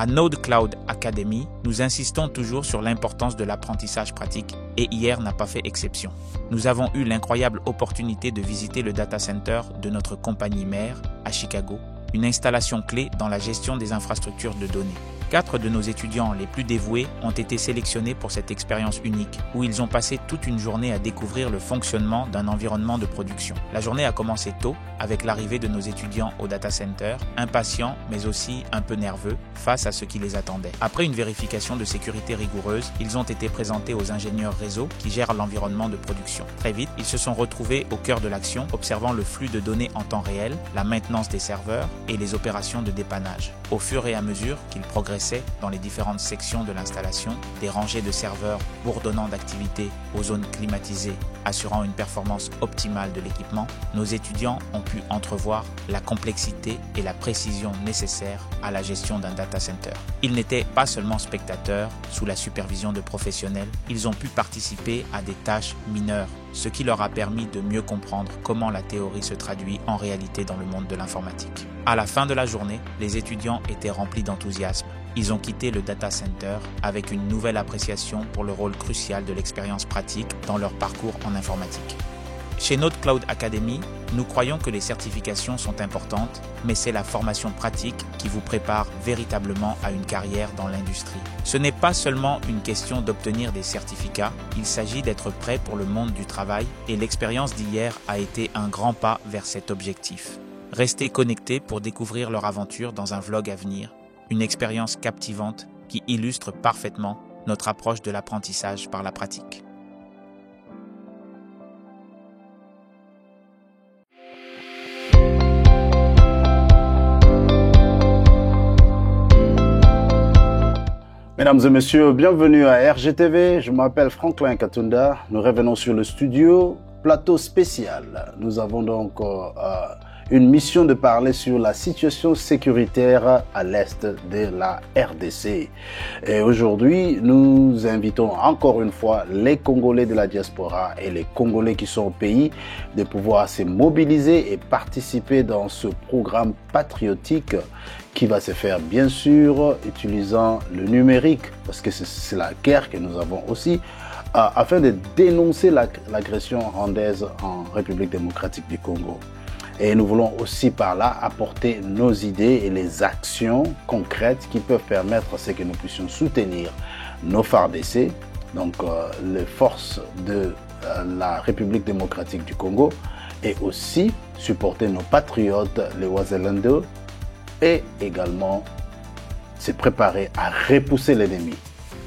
À Node Cloud Academy, nous insistons toujours sur l'importance de l'apprentissage pratique et hier n'a pas fait exception. Nous avons eu l'incroyable opportunité de visiter le data center de notre compagnie mère à Chicago, une installation clé dans la gestion des infrastructures de données. 4 de nos étudiants les plus dévoués ont été sélectionnés pour cette expérience unique, où ils ont passé toute une journée à découvrir le fonctionnement d'un environnement de production. La journée a commencé tôt, avec l'arrivée de nos étudiants au data center, impatients mais aussi un peu nerveux face à ce qui les attendait. Après une vérification de sécurité rigoureuse, ils ont été présentés aux ingénieurs réseau qui gèrent l'environnement de production. Très vite, ils se sont retrouvés au cœur de l'action, observant le flux de données en temps réel, la maintenance des serveurs et les opérations de dépannage. Au fur et à mesure qu'ils progressaient dans les différentes sections de l'installation, des rangées de serveurs bourdonnant d'activité aux zones climatisées, assurant une performance optimale de l'équipement, nos étudiants ont pu entrevoir la complexité et la précision nécessaires à la gestion d'un data center. Ils n'étaient pas seulement spectateurs sous la supervision de professionnels, ils ont pu participer à des tâches mineures, ce qui leur a permis de mieux comprendre comment la théorie se traduit en réalité dans le monde de l'informatique. À la fin de la journée, les étudiants étaient remplis d'enthousiasme. Ils ont quitté le data center avec une nouvelle appréciation pour le rôle crucial de l'expérience pratique dans leur parcours en informatique. Chez Node Cloud Academy, nous croyons que les certifications sont importantes, mais c'est la formation pratique qui vous prépare véritablement à une carrière dans l'industrie. Ce n'est pas seulement une question d'obtenir des certificats, il s'agit d'être prêt pour le monde du travail et l'expérience d'hier a été un grand pas vers cet objectif. Restez connectés pour découvrir leur aventure dans un vlog à venir, une expérience captivante qui illustre parfaitement notre approche de l'apprentissage par la pratique. Mesdames et messieurs, bienvenue à RGTV. Je m'appelle Franklin Katunda. Nous revenons sur le studio, plateau spécial. Nous avons donc une mission de parler sur la situation sécuritaire à l'est de la RDC. Et aujourd'hui, nous invitons encore une fois les Congolais de la diaspora et les Congolais qui sont au pays de pouvoir se mobiliser et participer dans ce programme patriotique qui va se faire bien sûr utilisant le numérique, parce que c'est la guerre que nous avons aussi, afin de dénoncer l'agression rwandaise en République démocratique du Congo. Et nous voulons aussi par là apporter nos idées et les actions concrètes qui peuvent permettre à ce que nous puissions soutenir nos FARDC, donc les forces de la République démocratique du Congo, et aussi supporter nos patriotes, les Wazalendo, et également se préparer à repousser l'ennemi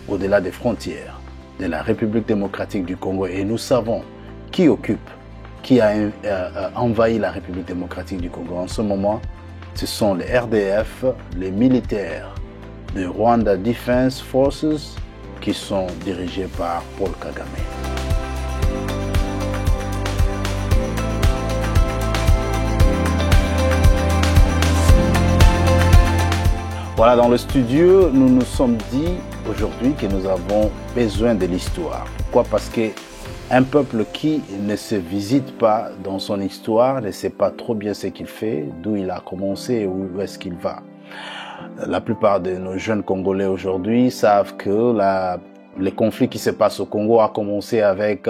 au-delà des frontières de la République démocratique du Congo. Et nous savons qui a envahi la République démocratique du Congo. En ce moment, ce sont les RDF, les militaires de Rwanda Defense Forces qui sont dirigés par Paul Kagame. Voilà, dans le studio, nous nous sommes dit aujourd'hui que nous avons besoin de l'histoire. Pourquoi? Parce que un peuple qui ne se visite pas dans son histoire ne sait pas trop bien ce qu'il fait, d'où il a commencé et où est-ce qu'il va. La plupart de nos jeunes Congolais aujourd'hui savent que les conflits qui se passent au Congo a commencé avec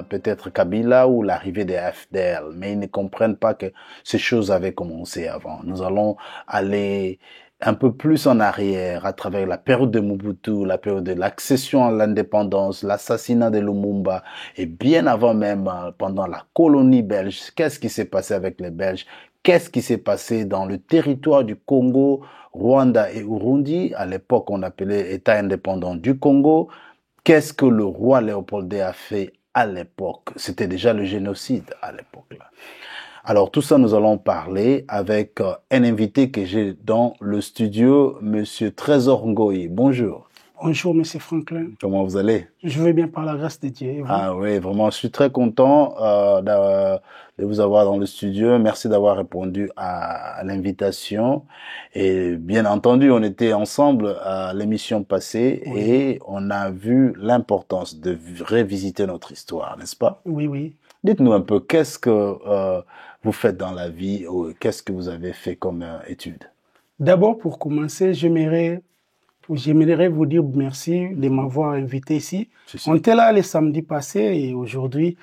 peut-être Kabila ou l'arrivée des FDL, mais ils ne comprennent pas que ces choses avaient commencé avant. Nous allons aller un peu plus en arrière, à travers la période de Mobutu, la période de l'accession à l'indépendance, l'assassinat de Lumumba, et bien avant même, pendant la colonie belge, qu'est-ce qui s'est passé avec les Belges? Qu'est-ce qui s'est passé dans le territoire du Congo, Rwanda et Urundi? À l'époque, on appelait État indépendant du Congo. Qu'est-ce que le roi Léopold II a fait à l'époque? C'était déjà le génocide à l'époque. Alors tout ça, nous allons parler avec un invité que j'ai dans le studio, Monsieur Trésor Ngoyi. Bonjour. Bonjour, Monsieur Franklin. Comment vous allez? Je vais bien par la grâce de Dieu. Ah oui, vraiment, je suis très content de vous avoir dans le studio. Merci d'avoir répondu à l'invitation. Et bien entendu, on était ensemble à l'émission passée et on a vu l'importance de révisiter notre histoire, n'est-ce pas? Oui, oui. Dites-nous un peu, qu'est-ce que vous faites dans la vie ou qu'est-ce que vous avez fait comme études? D'abord, pour commencer, j'aimerais j'aimerais vous dire merci de m'avoir invité ici. On était là le samedi passé et aujourd'hui,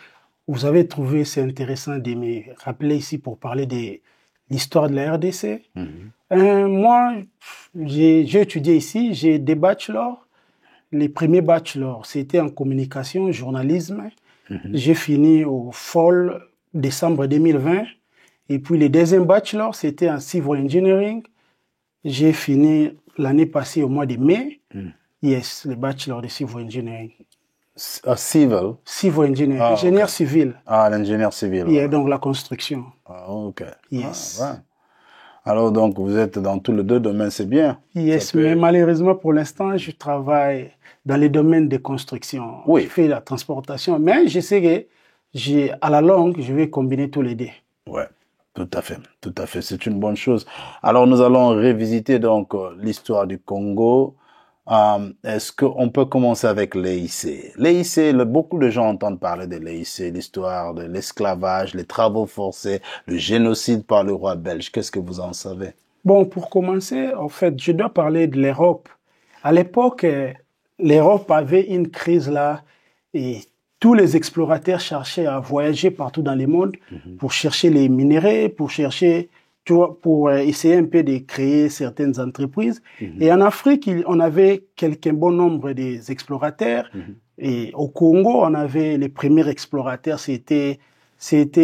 vous avez trouvé c'est intéressant de me rappeler ici pour parler de l'histoire de la RDC. Moi, j'ai étudié ici, j'ai des bachelors. Les premiers bachelors, c'était en communication, journalisme. J'ai fini au fall décembre 2020. Et puis les deuxièmes bachelors, c'était en civil engineering. J'ai fini l'année passée au mois de mai. Yes, le bachelor de civil engineering. Civil? Civil engineering, ingénieur civil. Ah, l'ingénieur civil. Yeah, donc la construction. Ah, ok. Yes. Ah, ouais. Alors, donc, vous êtes dans tous les deux domaines, c'est bien. Yes, mais malheureusement, pour l'instant, je travaille dans les domaines de construction. Oui. Je fais la transportation, mais je sais que à la longue, je vais combiner tous les deux. Ouais, tout à fait, tout à fait. C'est une bonne chose. Alors, nous allons révisiter donc l'histoire du Congo. Est-ce qu'on peut commencer avec l'EIC? L'EIC, beaucoup de gens entendent parler de l'EIC, l'histoire de l'esclavage, les travaux forcés, le génocide par le roi belge. Qu'est-ce que vous en savez? Bon, pour commencer, en fait, je dois parler de l'Europe. À l'époque, l'Europe avait une crise là et tous les explorateurs cherchaient à voyager partout dans le monde pour chercher les minéraux, pour chercher, tu vois, pour essayer un peu de créer certaines entreprises. Et en Afrique, on avait quelqu'un bon nombre des explorateurs. Et au Congo, on avait les premiers explorateurs, c'était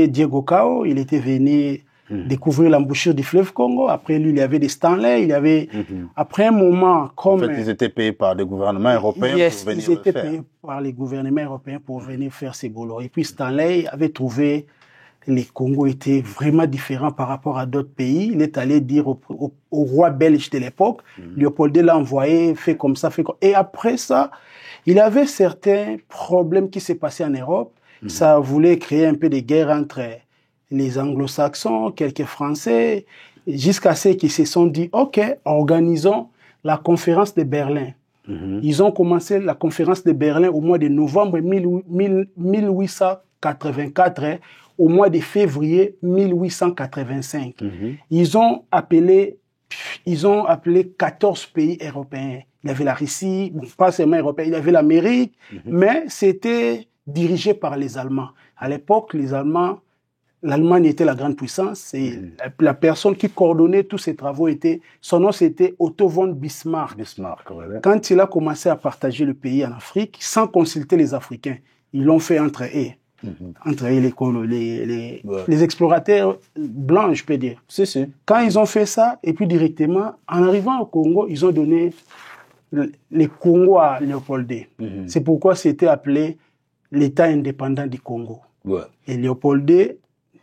Diego Cao. Il était venu découvrir l'embouchure du fleuve Congo. Après lui, il y avait des Stanley. Il y avait, après un moment, comme... En fait, ils étaient payés par des gouvernements européens pour venir ils étaient payés par les gouvernements européens pour venir faire ces boulots. Et puis Stanley avait trouvé les Congos étaient vraiment différents par rapport à d'autres pays. Il est allé dire au roi belge de l'époque, Léopold II l'a envoyé, fait comme ça, fait comme... Et après ça, il y avait certains problèmes qui s'est passé en Europe. Ça voulait créer un peu de guerre entre les anglo-saxons, quelques Français, jusqu'à ce qu'ils se sont dit, OK, organisons la conférence de Berlin. Ils ont commencé la conférence de Berlin au mois de novembre 1884, au mois de février 1885. Ils ont appelé 14 pays européens. Il y avait la Russie, bon, pas seulement européen, il y avait l'Amérique, mais c'était dirigé par les Allemands. À l'époque, l'Allemagne était la grande puissance et la personne qui coordonnait tous ces travaux son nom c'était Otto von Bismarck. Quand il a commencé à partager le pays en Afrique, sans consulter les Africains, ils l'ont fait entre eux. Entre les explorateurs blancs, je peux dire. Quand ils ont fait ça, et puis directement, en arrivant au Congo, ils ont donné les Congo à Léopold II. C'est pourquoi c'était appelé l'État indépendant du Congo. Et Léopold II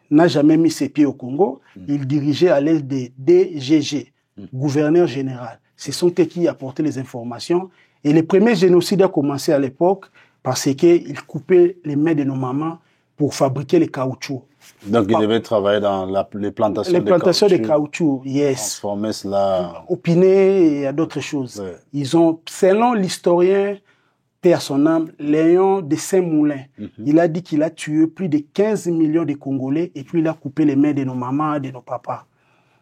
n'a jamais mis ses pieds au Congo. Il dirigeait à l'aide des DGG, gouverneur général. Ce sont eux qui apportaient les informations. Et les premiers génocides ont commencé à l'époque parce qu'ils coupaient les mains de nos mamans pour fabriquer les caoutchoucs. Donc, ils devaient travailler dans les plantations de caoutchouc, yes. Transformer cela... Opiné et à d'autres choses. Ils ont, selon l'historien, paix à son âme, Léon de Saint-Moulin, il a dit qu'il a tué plus de 15 millions de Congolais et puis il a coupé les mains de nos mamans, de nos papas.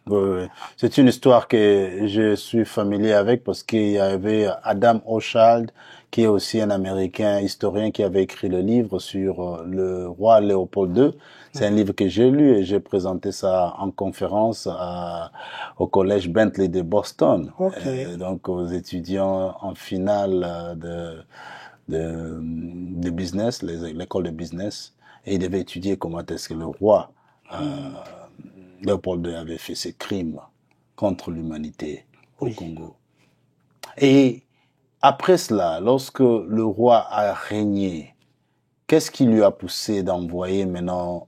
Oui. C'est une histoire que je suis familier avec parce qu'il y avait Adam Hochschild, qui est aussi un Américain historien qui avait écrit le livre sur le roi Léopold II. C'est un livre que j'ai lu et j'ai présenté ça en conférence au collège Bentley de Boston. Donc aux étudiants en finale de business, l'école de business. Et ils devaient étudier comment est-ce que le roi Léopold II avait fait ses crimes contre l'humanité au Congo. Et après cela, lorsque le roi a régné, qu'est-ce qui lui a poussé d'envoyer maintenant...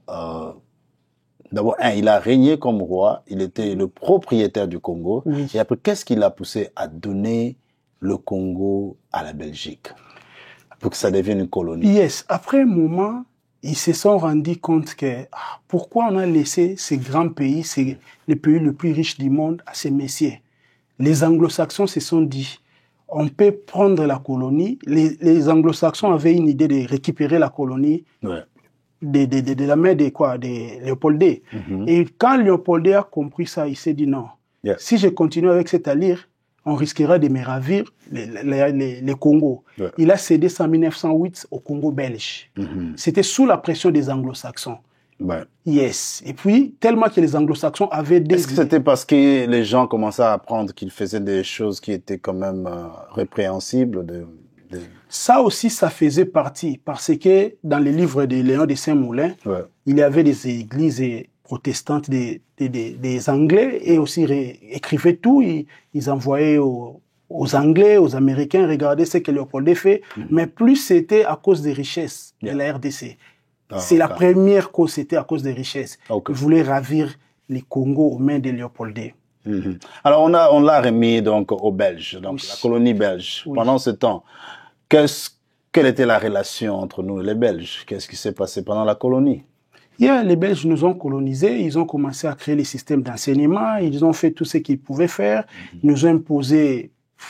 D'abord, il a régné comme roi, il était le propriétaire du Congo. Et après, qu'est-ce qui l'a poussé à donner le Congo à la Belgique pour que ça devienne une colonie? Yes, après un moment... Ils se sont rendus compte que pourquoi on a laissé ces grands pays, les pays les plus riches du monde, à ces messieurs. Les anglo-saxons se sont dit, on peut prendre la colonie. Les anglo-saxons avaient une idée de récupérer la colonie de la main de Léopold II. Et quand Léopold II a compris ça, il s'est dit non. Si je continue avec cette allure, on risquera de me ravir les Congos. Ouais. Il a cédé ça en 1908 au Congo belge. C'était sous la pression des anglo-saxons. Ouais. Yes. Et puis, tellement que les anglo-saxons avaient des... Est-ce que c'était parce que les gens commençaient à apprendre qu'ils faisaient des choses qui étaient quand même répréhensibles Ça aussi, ça faisait partie, parce que dans les livres de Léon de Saint-Moulin, ouais. il y avait des églises protestantes des Anglais, et aussi écrivaient tout, ils envoyaient aux Anglais, aux Américains, regarder ce que Léopold fait, mais plus c'était à cause des richesses de la RDC. C'est la première cause, c'était à cause des richesses. Ils voulaient ravir les Congos aux mains de Léopold. Alors, on l'a remis donc aux Belges, donc la colonie belge. Pendant ce temps, quelle était la relation entre nous et les Belges? Qu'est-ce qui s'est passé pendant la colonie? Les Belges nous ont colonisés, ils ont commencé à créer les systèmes d'enseignement, ils ont fait tout ce qu'ils pouvaient faire, ils nous ont imposé,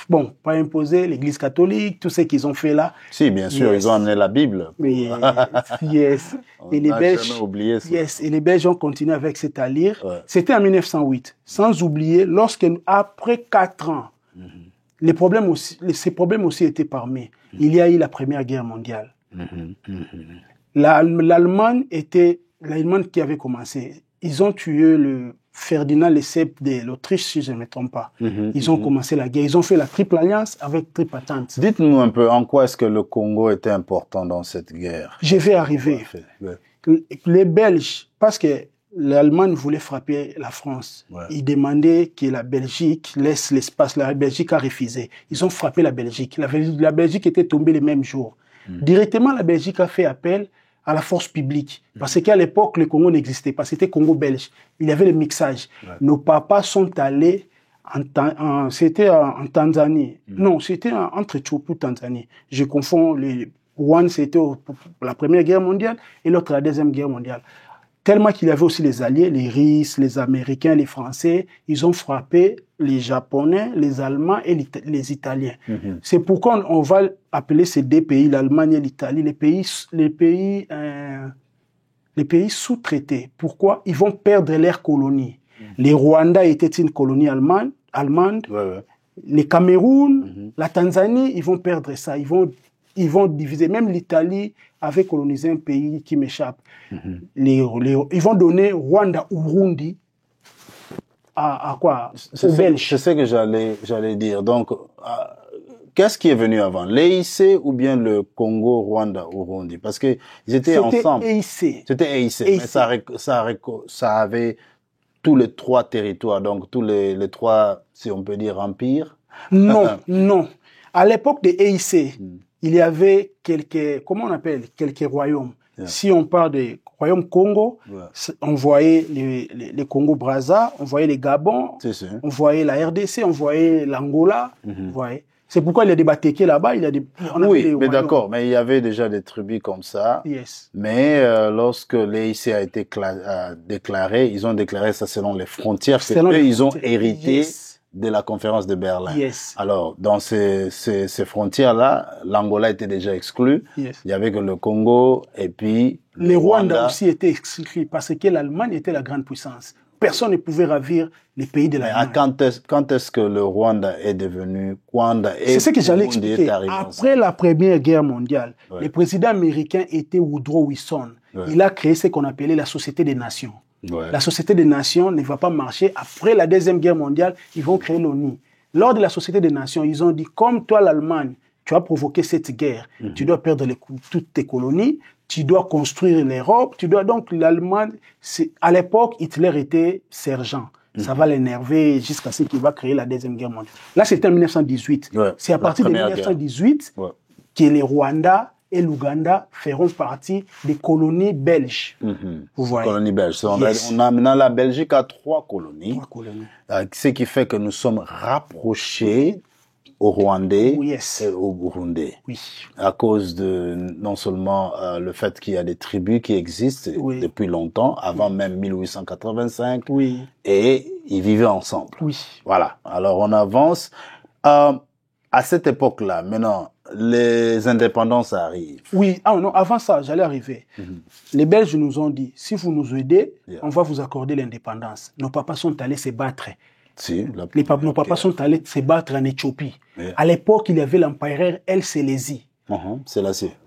bon, pas imposé, l'Église catholique, tout ce qu'ils ont fait là. Si, bien sûr, ils ont amené la Bible. Yes. Et les Belges, jamais oublié ça. Yes. Et les Belges ont continué avec cette allure. Ouais. C'était en 1908. Sans oublier, après 4 ans, ces problèmes aussi étaient parmi. Il y a eu la Première Guerre mondiale. L'Allemagne qui avait commencé. Ils ont tué le Ferdinand Lesseps de l'Autriche, si je ne me trompe pas. Ils ont commencé la guerre. Ils ont fait la Triple Alliance avec Triple Entente. Dites-nous un peu, en quoi est-ce que le Congo était important dans cette guerre? Je vais arriver. Les Belges, parce que l'Allemagne voulait frapper la France. Ouais. Ils demandaient que la Belgique laisse l'espace. La Belgique a refusé. Ils ont frappé la Belgique. La Belgique était tombée le même jour. Directement, la Belgique a fait appel à la force publique. Parce qu'à l'époque, le Congo n'existait pas. C'était Congo belge. Il y avait le mixage. Ouais. Nos papas sont allés c'était en Tanzanie. Non, c'était entre Tchouplou et Tanzanie. Je confonds les... One, c'était la Première Guerre mondiale et l'autre la Deuxième Guerre mondiale. Tellement qu'il y avait aussi les Alliés, les Russes, les Américains, les Français. Ils ont frappé les Japonais, les Allemands et les Italiens. C'est pourquoi on va appeler ces deux pays, l'Allemagne et l'Italie, les pays sous-traités. Pourquoi? Ils vont perdre leurs colonies. Les Rwanda étaient une colonie allemande. Ouais. Les Cameroun, la Tanzanie, ils vont perdre ça. Ils vont diviser. Même l'Italie avait colonisé un pays qui m'échappe. Ils vont donner Rwanda ou Burundi à quoi? Aux Belges. C'est ce que j'allais dire. Donc, qu'est-ce qui est venu avant? L'EIC ou bien le Congo, Rwanda ou Burundi? Parce que ils étaient ensemble. C'était EIC. Mais ça avait tous les 3 territoires. Donc, tous les 3, si on peut dire, empires. Non, non. À l'époque de EIC, il y avait quelques royaumes. Yeah. Si on parle des royaumes Congo, on voyait les Congo-Brazza, on voyait les Gabon, on voyait la RDC, on voyait l'Angola. C'est pourquoi il y a des Batéké là-bas. Oui, mais d'accord, mais il y avait déjà des tribus comme ça. Yes. Mais lorsque l'EIC a été déclaré, ils ont déclaré ça selon les frontières. Ils ont hérité de la conférence de Berlin. Yes. Alors, dans ces frontières-là, l'Angola était déjà exclu. Yes. Il y avait que le Congo et puis les Rwanda aussi étaient exclus parce que l'Allemagne était la grande puissance. Personne ne pouvait ravir les pays de l'Allemagne. Quand est-ce que le Rwanda est devenu Rwanda? C'est ce que j'allais expliquer. Après la Première Guerre mondiale, le président américain était Woodrow Wilson. Il a créé ce qu'on appelait la Société des Nations. La Société des Nations ne va pas marcher. Après la Deuxième Guerre mondiale, ils vont créer l'ONU. Lors de la Société des Nations, ils ont dit, comme toi, l'Allemagne, tu as provoqué cette guerre, tu dois perdre toutes tes colonies, tu dois construire l'Europe, donc l'Allemagne, à l'époque, Hitler était sergent. Ça va l'énerver jusqu'à ce qu'il va créer la Deuxième Guerre mondiale. Là, c'était en 1918. C'est à partir de 1918 que les Rwandais et l'Ouganda feront partie des colonies belges. Vous voyez. Colonies belges. On a maintenant la Belgique à 3 colonies. 3 colonies. Ce qui fait que nous sommes rapprochés aux Rwandais et aux Burundais. Oui. À cause de non seulement le fait qu'il y a des tribus qui existent depuis longtemps, avant même 1885, et ils vivaient ensemble. Voilà. Alors on avance. À cette époque-là, maintenant, les indépendances arrivent. Oui, non, avant ça, j'allais arriver. Les Belges nous ont dit, si vous nous aidez, on va vous accorder l'indépendance. Nos papas sont allés se battre. Si, Nos papas sont allés se battre en Éthiopie. Yeah. À l'époque, il y avait l'empereur El Selassie.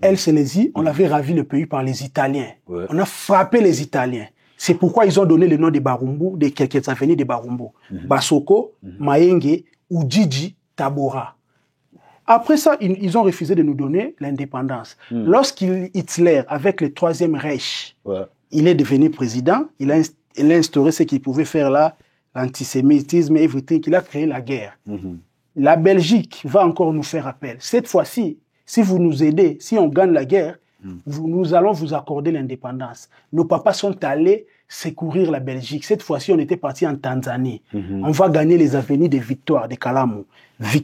El Selassie, on avait ravi le pays par les Italiens. Ouais. On a frappé les Italiens. C'est pourquoi ils ont donné le nom de Barumbu, de quelques avenirs de Barumbu. Basoko, Maenge, Ujiji, Tabora. Après ça, ils ont refusé de nous donner l'indépendance. Lorsqu'Hitler, avec le Troisième Reich, il est devenu président, il a instauré ce qu'il pouvait faire là, l'antisémitisme, everything, il a créé la guerre. La Belgique va encore nous faire appel. Cette fois-ci, si vous nous aidez, si on gagne la guerre, nous allons vous accorder l'indépendance. Nos papas sont allés secourir la Belgique. Cette fois-ci, on était parti en Tanzanie. On va gagner les avenirs de Victoire, de Kalamu.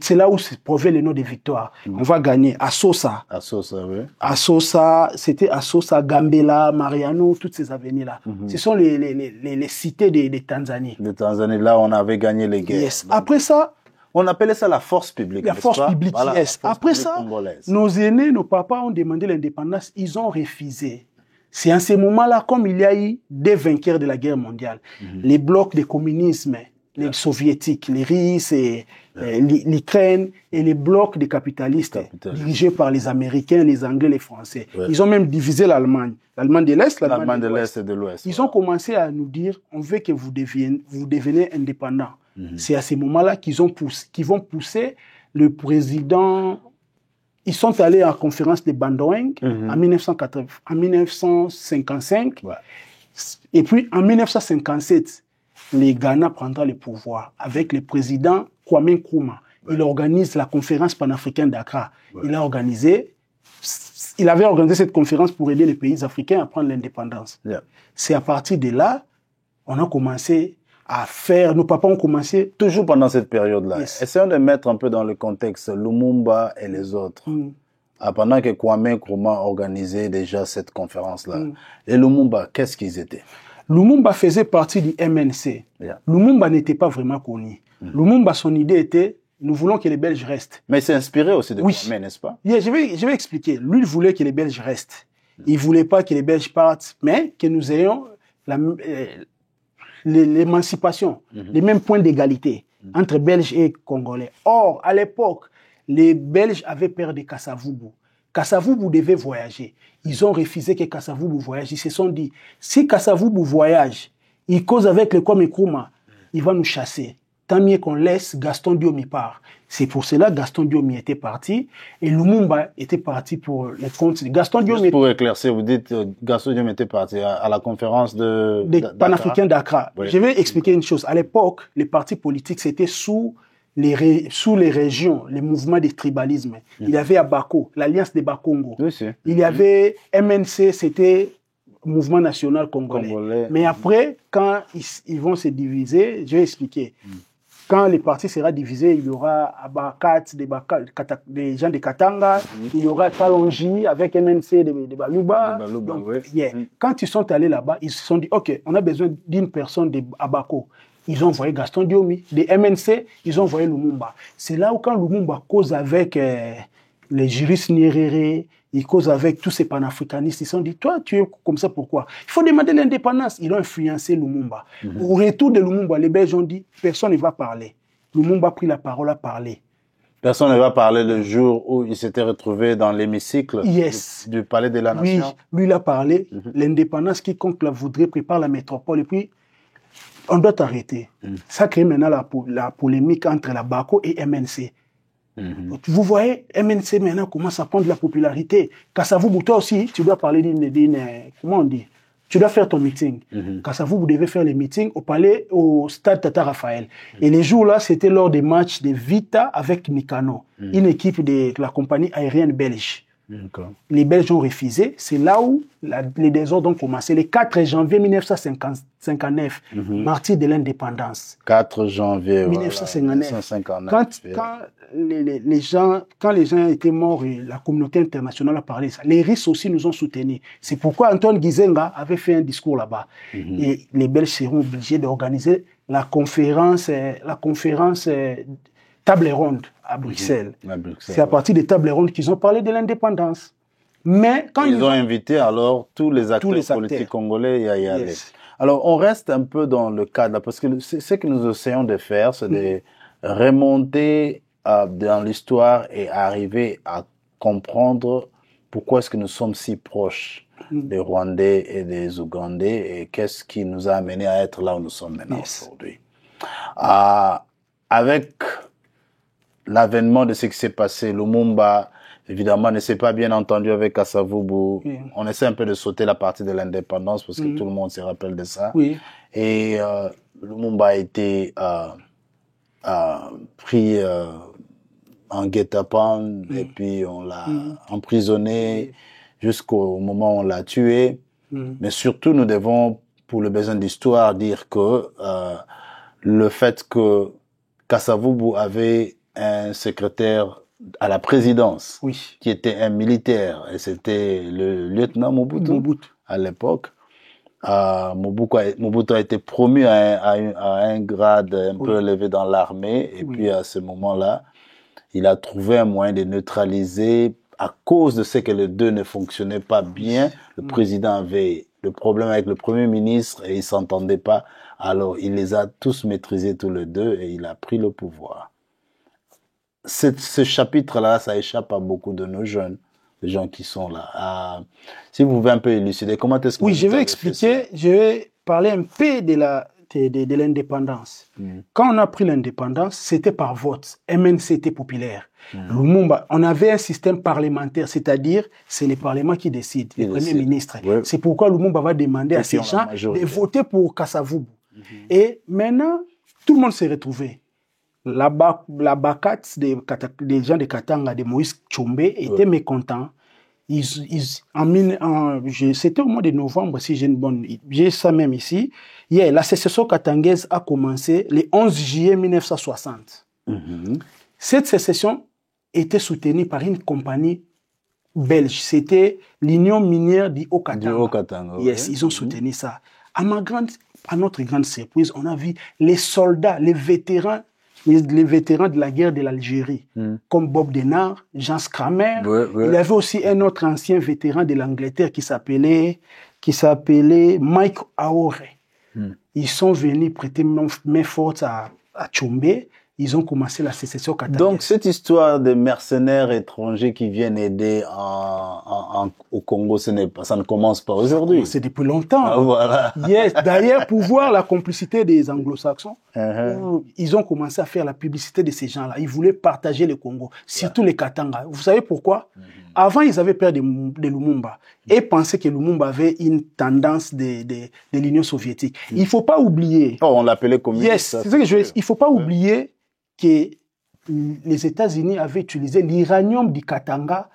C'est là où se provient le nom de Victoire. On va gagner Assosa. Assosa, oui. Assosa, c'était Assosa, Gambela, Mariano, toutes ces avenirs-là. Ce sont les cités de Tanzanie. De Tanzanie, là, on avait gagné les guerres. Yes. Après ça, on appelait ça la force publique. La force publique, voilà, yes. Après ça, congolaise. Nos aînés, nos papas ont demandé l'indépendance, ils ont refusé. C'est en ce moment-là, comme il y a eu des vainqueurs de la guerre mondiale, les blocs de communisme, les soviétiques, les Russes, l'Ukraine et les blocs de capitalistes dirigés par les Américains, les Anglais, les Français. Ouais. Ils ont même divisé l'Allemagne. L'Allemagne de l'Est, l'Allemagne de l'Est et de l'Ouest. Ils ont commencé à nous dire, on veut que vous deveniez indépendants. C'est à ce moment-là qu'ils vont pousser le président. Ils sont allés à la conférence de Bandung en 1955. Ouais. Et puis en 1957, le Ghana prendra le pouvoir avec le président Kwame Nkrumah. Ouais. Il organise la conférence panafricaine d'Accra. Ouais. Il avait organisé cette conférence pour aider les pays africains à prendre l'indépendance. Yeah. C'est à partir de là, on a commencé à faire, nos papas ont commencé... Toujours pendant cette période-là. Yes. Essayons de mettre un peu dans le contexte Lumumba et les autres. Pendant que Kwame Nkrumah organisait déjà cette conférence-là. Et Lumumba, qu'est-ce qu'ils étaient? Lumumba faisait partie du MNC. Yeah. Lumumba n'était pas vraiment connu. Lumumba, son idée était, nous voulons que les Belges restent. Mais il s'est inspiré aussi de Kwame, n'est-ce pas? Yeah, je vais expliquer. Lui, il voulait que les Belges restent. Il ne voulait pas que les Belges partent, mais que nous ayons l'émancipation, les mêmes points d'égalité entre Belges et Congolais. Or, à l'époque, les Belges avaient peur de Kasavubu. Kasavubu devait voyager. Ils ont refusé que Kasavubu voyage. Ils se sont dit, si Kasavubu voyage, il cause avec le Kwame Nkrumah, il va nous chasser. Tant mieux qu'on laisse Gaston Diomi part. C'est pour cela que Gaston Diomi était parti et Lumumba était parti pour le compte de Gaston Diomi. Juste pour éclaircir, vous dites Gaston Diomi était parti à la conférence des panafricains d'Accra. Oui. Je vais expliquer une chose. À l'époque, les partis politiques, c'était sous les régions, les mouvements de tribalisme. Il y avait Abako, l'Alliance des Bakongo. Oui, il y avait MNC, c'était Mouvement National Congolais. Mais après, quand ils vont se diviser, je vais expliquer. Quand les partis seront divisés, il y aura Abakat, des gens de Katanga, il y aura Kalonji avec MNC de Baluba. Donc, yeah. Quand ils sont allés là-bas, ils se sont dit, OK, on a besoin d'une personne de Abako. Ils ont envoyé Gaston Diomi. Des MNC, ils ont envoyé Lumumba. C'est là où quand Lumumba cause avec les juristes Nyerere, il cause avec tous ces panafricanistes, ils se sont dit, toi, tu es comme ça, pourquoi? Il faut demander l'indépendance. Ils ont influencé Lumumba. Au retour de Lumumba, les Belges ont dit, personne ne va parler. Lumumba a pris la parole à parler. Personne ne va parler le jour où il s'était retrouvé dans l'hémicycle du Palais de la Nation. Oui, lui, il a parlé. L'indépendance, quiconque la voudrait, prépare la métropole. Et puis, on doit arrêter. Ça crée maintenant la polémique entre la BACO et MNC. Vous voyez, MNC maintenant commence à prendre de la popularité. Kasavubu, toi aussi, tu dois parler comment on dit? Tu dois faire ton meeting. Kasavubu devait faire les meetings au palais, au stade Tata Raphaël. Et les jours-là, c'était lors des matchs de Vita avec Mikano, une équipe de la compagnie aérienne belge. Les Belges ont refusé. C'est là où les désordres ont commencé. Le 4 janvier 1959, martyr de l'indépendance. 4 janvier 1959. Quand les gens étaient morts et la communauté internationale a parlé de ça, les Russes aussi nous ont soutenus. C'est pourquoi Antoine Gizenga avait fait un discours là-bas. Et les Belges seront obligés d'organiser la conférence table ronde à Bruxelles. C'est à partir des tables rondes qu'ils ont parlé de l'indépendance. Mais quand ils ont invité alors tous les acteurs politiques congolais à y aller. Alors, on reste un peu dans le cadre, là, parce que ce que nous essayons de faire, c'est de remonter dans l'histoire et arriver à comprendre pourquoi est-ce que nous sommes si proches des Rwandais et des Ougandais et qu'est-ce qui nous a amené à être là où nous sommes maintenant aujourd'hui. Avec l'avènement de ce qui s'est passé, Lumumba, évidemment, ne s'est pas bien entendu avec Kasavubu. Oui. On essaie un peu de sauter la partie de l'indépendance parce que tout le monde se rappelle de ça. Oui. Et Lumumba a été pris en guet-apens et puis on l'a emprisonné jusqu'au moment où on l'a tué. Mais surtout, nous devons, pour le besoin d'histoire, dire que le fait que Kasavubu avait un secrétaire à la présidence qui était un militaire et c'était le lieutenant Mobutu. À l'époque. Mobutu a été promu à un grade un peu élevé dans l'armée et puis à ce moment-là, il a trouvé un moyen de neutraliser à cause de ce que les deux ne fonctionnaient pas bien. Le président avait le problème avec le premier ministre et ils s'entendaient pas. Alors, il les a tous maîtrisés tous les deux et il a pris le pouvoir. Ce chapitre-là, ça échappe à beaucoup de nos jeunes, les gens qui sont là. Si vous pouvez un peu élucider, comment est-ce que je vais expliquer, je vais parler un peu de l'indépendance. Quand on a pris l'indépendance, c'était par vote, MNCT populaire. Lumumba, on avait un système parlementaire, c'est-à-dire c'est le Parlement qui décide, le Premier ministre. Ouais. C'est pourquoi Lumumba va demander à ces gens de voter pour Kasavubu. Et maintenant, tout le monde s'est retrouvé. La BACAT des gens de Katanga, de Moïse Tshombe, étaient mécontents. C'était au mois de novembre, si j'ai ça même ici. La sécession katangaise a commencé le 11 juillet 1960. Cette sécession était soutenue par une compagnie belge. C'était l'Union minière du Haut-Katanga. Ils ont soutenu ça. À notre grande surprise, on a vu les soldats, les vétérans de la guerre de l'Algérie, comme Bob Denard, Jean Scramer. Il y avait aussi un autre ancien vétéran de l'Angleterre qui s'appelait Mike Aore. Ils sont venus prêter main forte à Tshombe. Ils ont commencé la sécession katangaise. Donc, cette histoire de mercenaires étrangers qui viennent aider au Congo, ça ne commence pas aujourd'hui. C'est depuis longtemps. Voilà. D'ailleurs, pour voir la complicité des anglo-saxons, ils ont commencé à faire la publicité de ces gens-là. Ils voulaient partager le Congo, surtout les Katanga. Vous savez pourquoi? Avant, ils avaient peur de Lumumba et pensaient que Lumumba avait une tendance de l'Union soviétique. Il ne faut pas oublier... on l'appelait communiste. C'est ce que je veux dire. Il ne faut pas oublier que les États-Unis avaient utilisé l'uranium du Katanga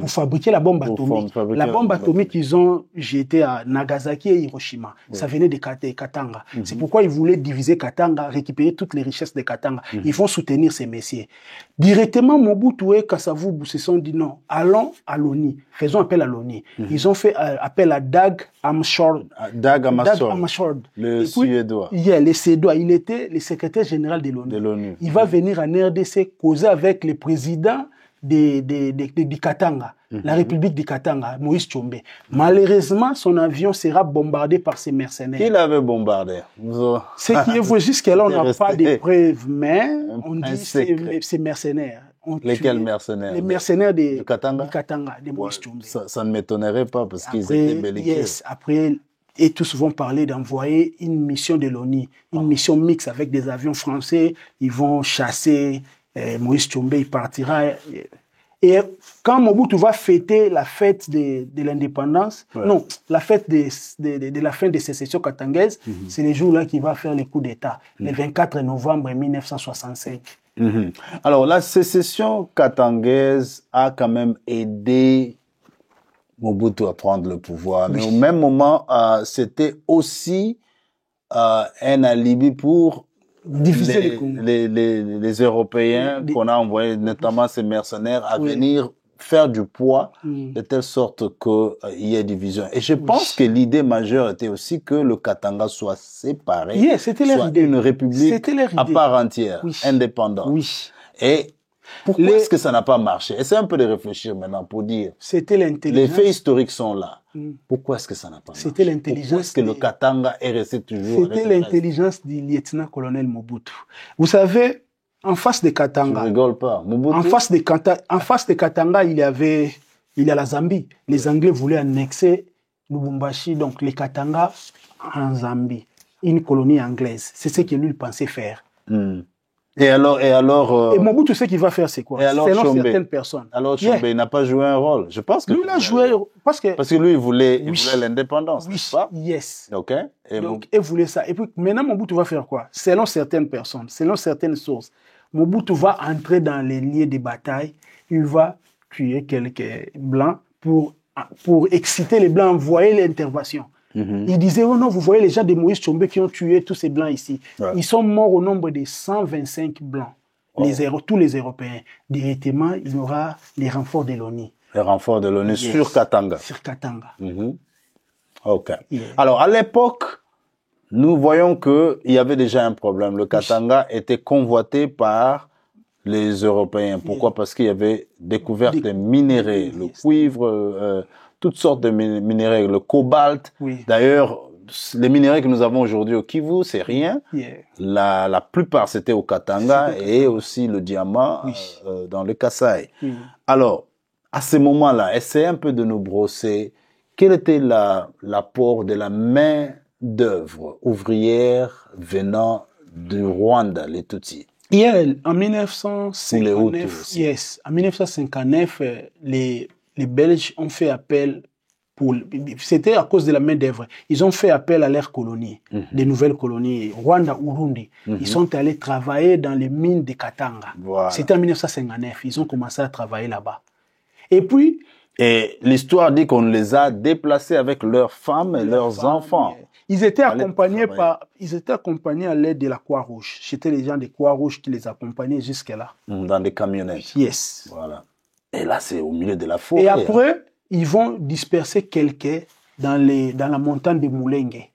pour fabriquer la bombe atomique. La bombe atomique qu'ils ont jetée à Nagasaki et Hiroshima, ça venait de Katanga. C'est pourquoi ils voulaient diviser Katanga, récupérer toutes les richesses de Katanga. Ils vont soutenir ces messieurs. Directement, Mobutu et Kasavubu se sont dit non, allons à l'ONU, faisons appel à l'ONU. Ils ont fait appel à Dag Hammarskjöld. Le Suédois. Le Suédois. Il était le secrétaire général de l'ONU. Il va venir en RDC causer avec le président du Katanga, la République du Katanga, Moïse Tshombe. Malheureusement, son avion sera bombardé par ces mercenaires. Qui l'avait bombardé? Ce qui est vrai, jusqu'à-là, on n'a pas de preuves, mais on dit ces mercenaires. Lesquels mercenaires? Les mercenaires du Katanga, de Moïse Tshombe. Ça ne m'étonnerait pas parce qu'ils étaient belliqueux. Après, et tous vont parler d'envoyer une mission de l'ONU, une mission mixte avec des avions français. Ils vont chasser Moïse Tshombe, il partira. Et quand Mobutu va fêter la fête de l'indépendance, la fête de la fin de sécession katangaise, c'est le jour-là qu'il va faire le coup d'État, le 24 novembre 1965. Alors, la sécession katangaise a quand même aidé Mobutu à prendre le pouvoir. Mais au même moment, c'était aussi un alibi pour diviser les Européens qu'on a envoyés, notamment ces mercenaires, à venir faire du poids de telle sorte qu'il y ait division. Et je pense que l'idée majeure était aussi que le Katanga soit séparé, c'était soit une république à part entière, indépendante. Et Pourquoi est-ce que ça n'a pas marché? Essayez un peu de réfléchir maintenant pour dire. C'était l'intelligence. Les faits historiques sont là. Pourquoi est-ce que ça n'a pas marché? C'était l'intelligence. Pourquoi est-ce que le Katanga est resté toujours? C'était l'intelligence du lieutenant-colonel Mobutu. Vous savez, en face de Katanga. Je rigole pas. Mobutu? En face de Katanga, il y a la Zambie. Les Anglais voulaient annexer Lubumbashi, donc les Katanga en Zambie. Une colonie anglaise. C'est ce que lui pensait faire. Et alors, et Mobutu, ce qu'il va faire, c'est quoi? Selon certaines personnes. Alors, Chombe, il n'a pas joué un rôle. Je pense que. Lui, il a joué, parce que lui, il voulait l'indépendance. Oui, pas? yes. OK. Donc, il voulait ça. Et puis, maintenant, Mobutu va faire quoi? Selon certaines personnes, selon certaines sources, Mobutu va entrer dans les lieux de bataille. Il va tuer quelques blancs pour exciter les blancs, envoyer l'intervention. Il disait, oh non, vous voyez les gens de Moïse Tshombe qui ont tué tous ces blancs ici. Ouais. Ils sont morts au nombre de 125 blancs. Tous les Européens. Directement, il y aura les renforts de l'ONU. Les renforts de l'ONU sur Katanga. Sur Katanga. OK. Alors, à l'époque, nous voyons qu'il y avait déjà un problème. Le Katanga était convoité par les Européens. Pourquoi? Parce qu'il y avait découvert des minéraux, le cuivre, toutes sortes de minéraux, le cobalt. D'ailleurs, les minéraux que nous avons aujourd'hui au Kivu, c'est rien. La plupart, c'était au Katanga et aussi le diamant dans le Kasaï. Alors, à ce moment-là, essayez un peu de nous brosser. Quel était l'apport de la main-d'œuvre ouvrière venant du Rwanda, les Tutsis? En 1959, les Belges ont fait appel c'était à cause de la main-d'œuvre. Ils ont fait appel à leurs colonies, des nouvelles colonies, Rwanda, Urundi. Ils sont allés travailler dans les mines de Katanga. Voilà. C'était en 1959. Ils ont commencé à travailler là-bas. Et puis... Et l'histoire dit qu'on les a déplacés avec leurs femmes et leurs enfants. Ils étaient accompagnés à l'aide de la Croix-Rouge. C'était les gens de Croix-Rouge qui les accompagnaient jusque-là. Dans des camionnettes. Yes. Voilà. Et là, c'est au milieu de la forêt. Et après, ils vont disperser quelqu'un dans la montagne de Moulengue.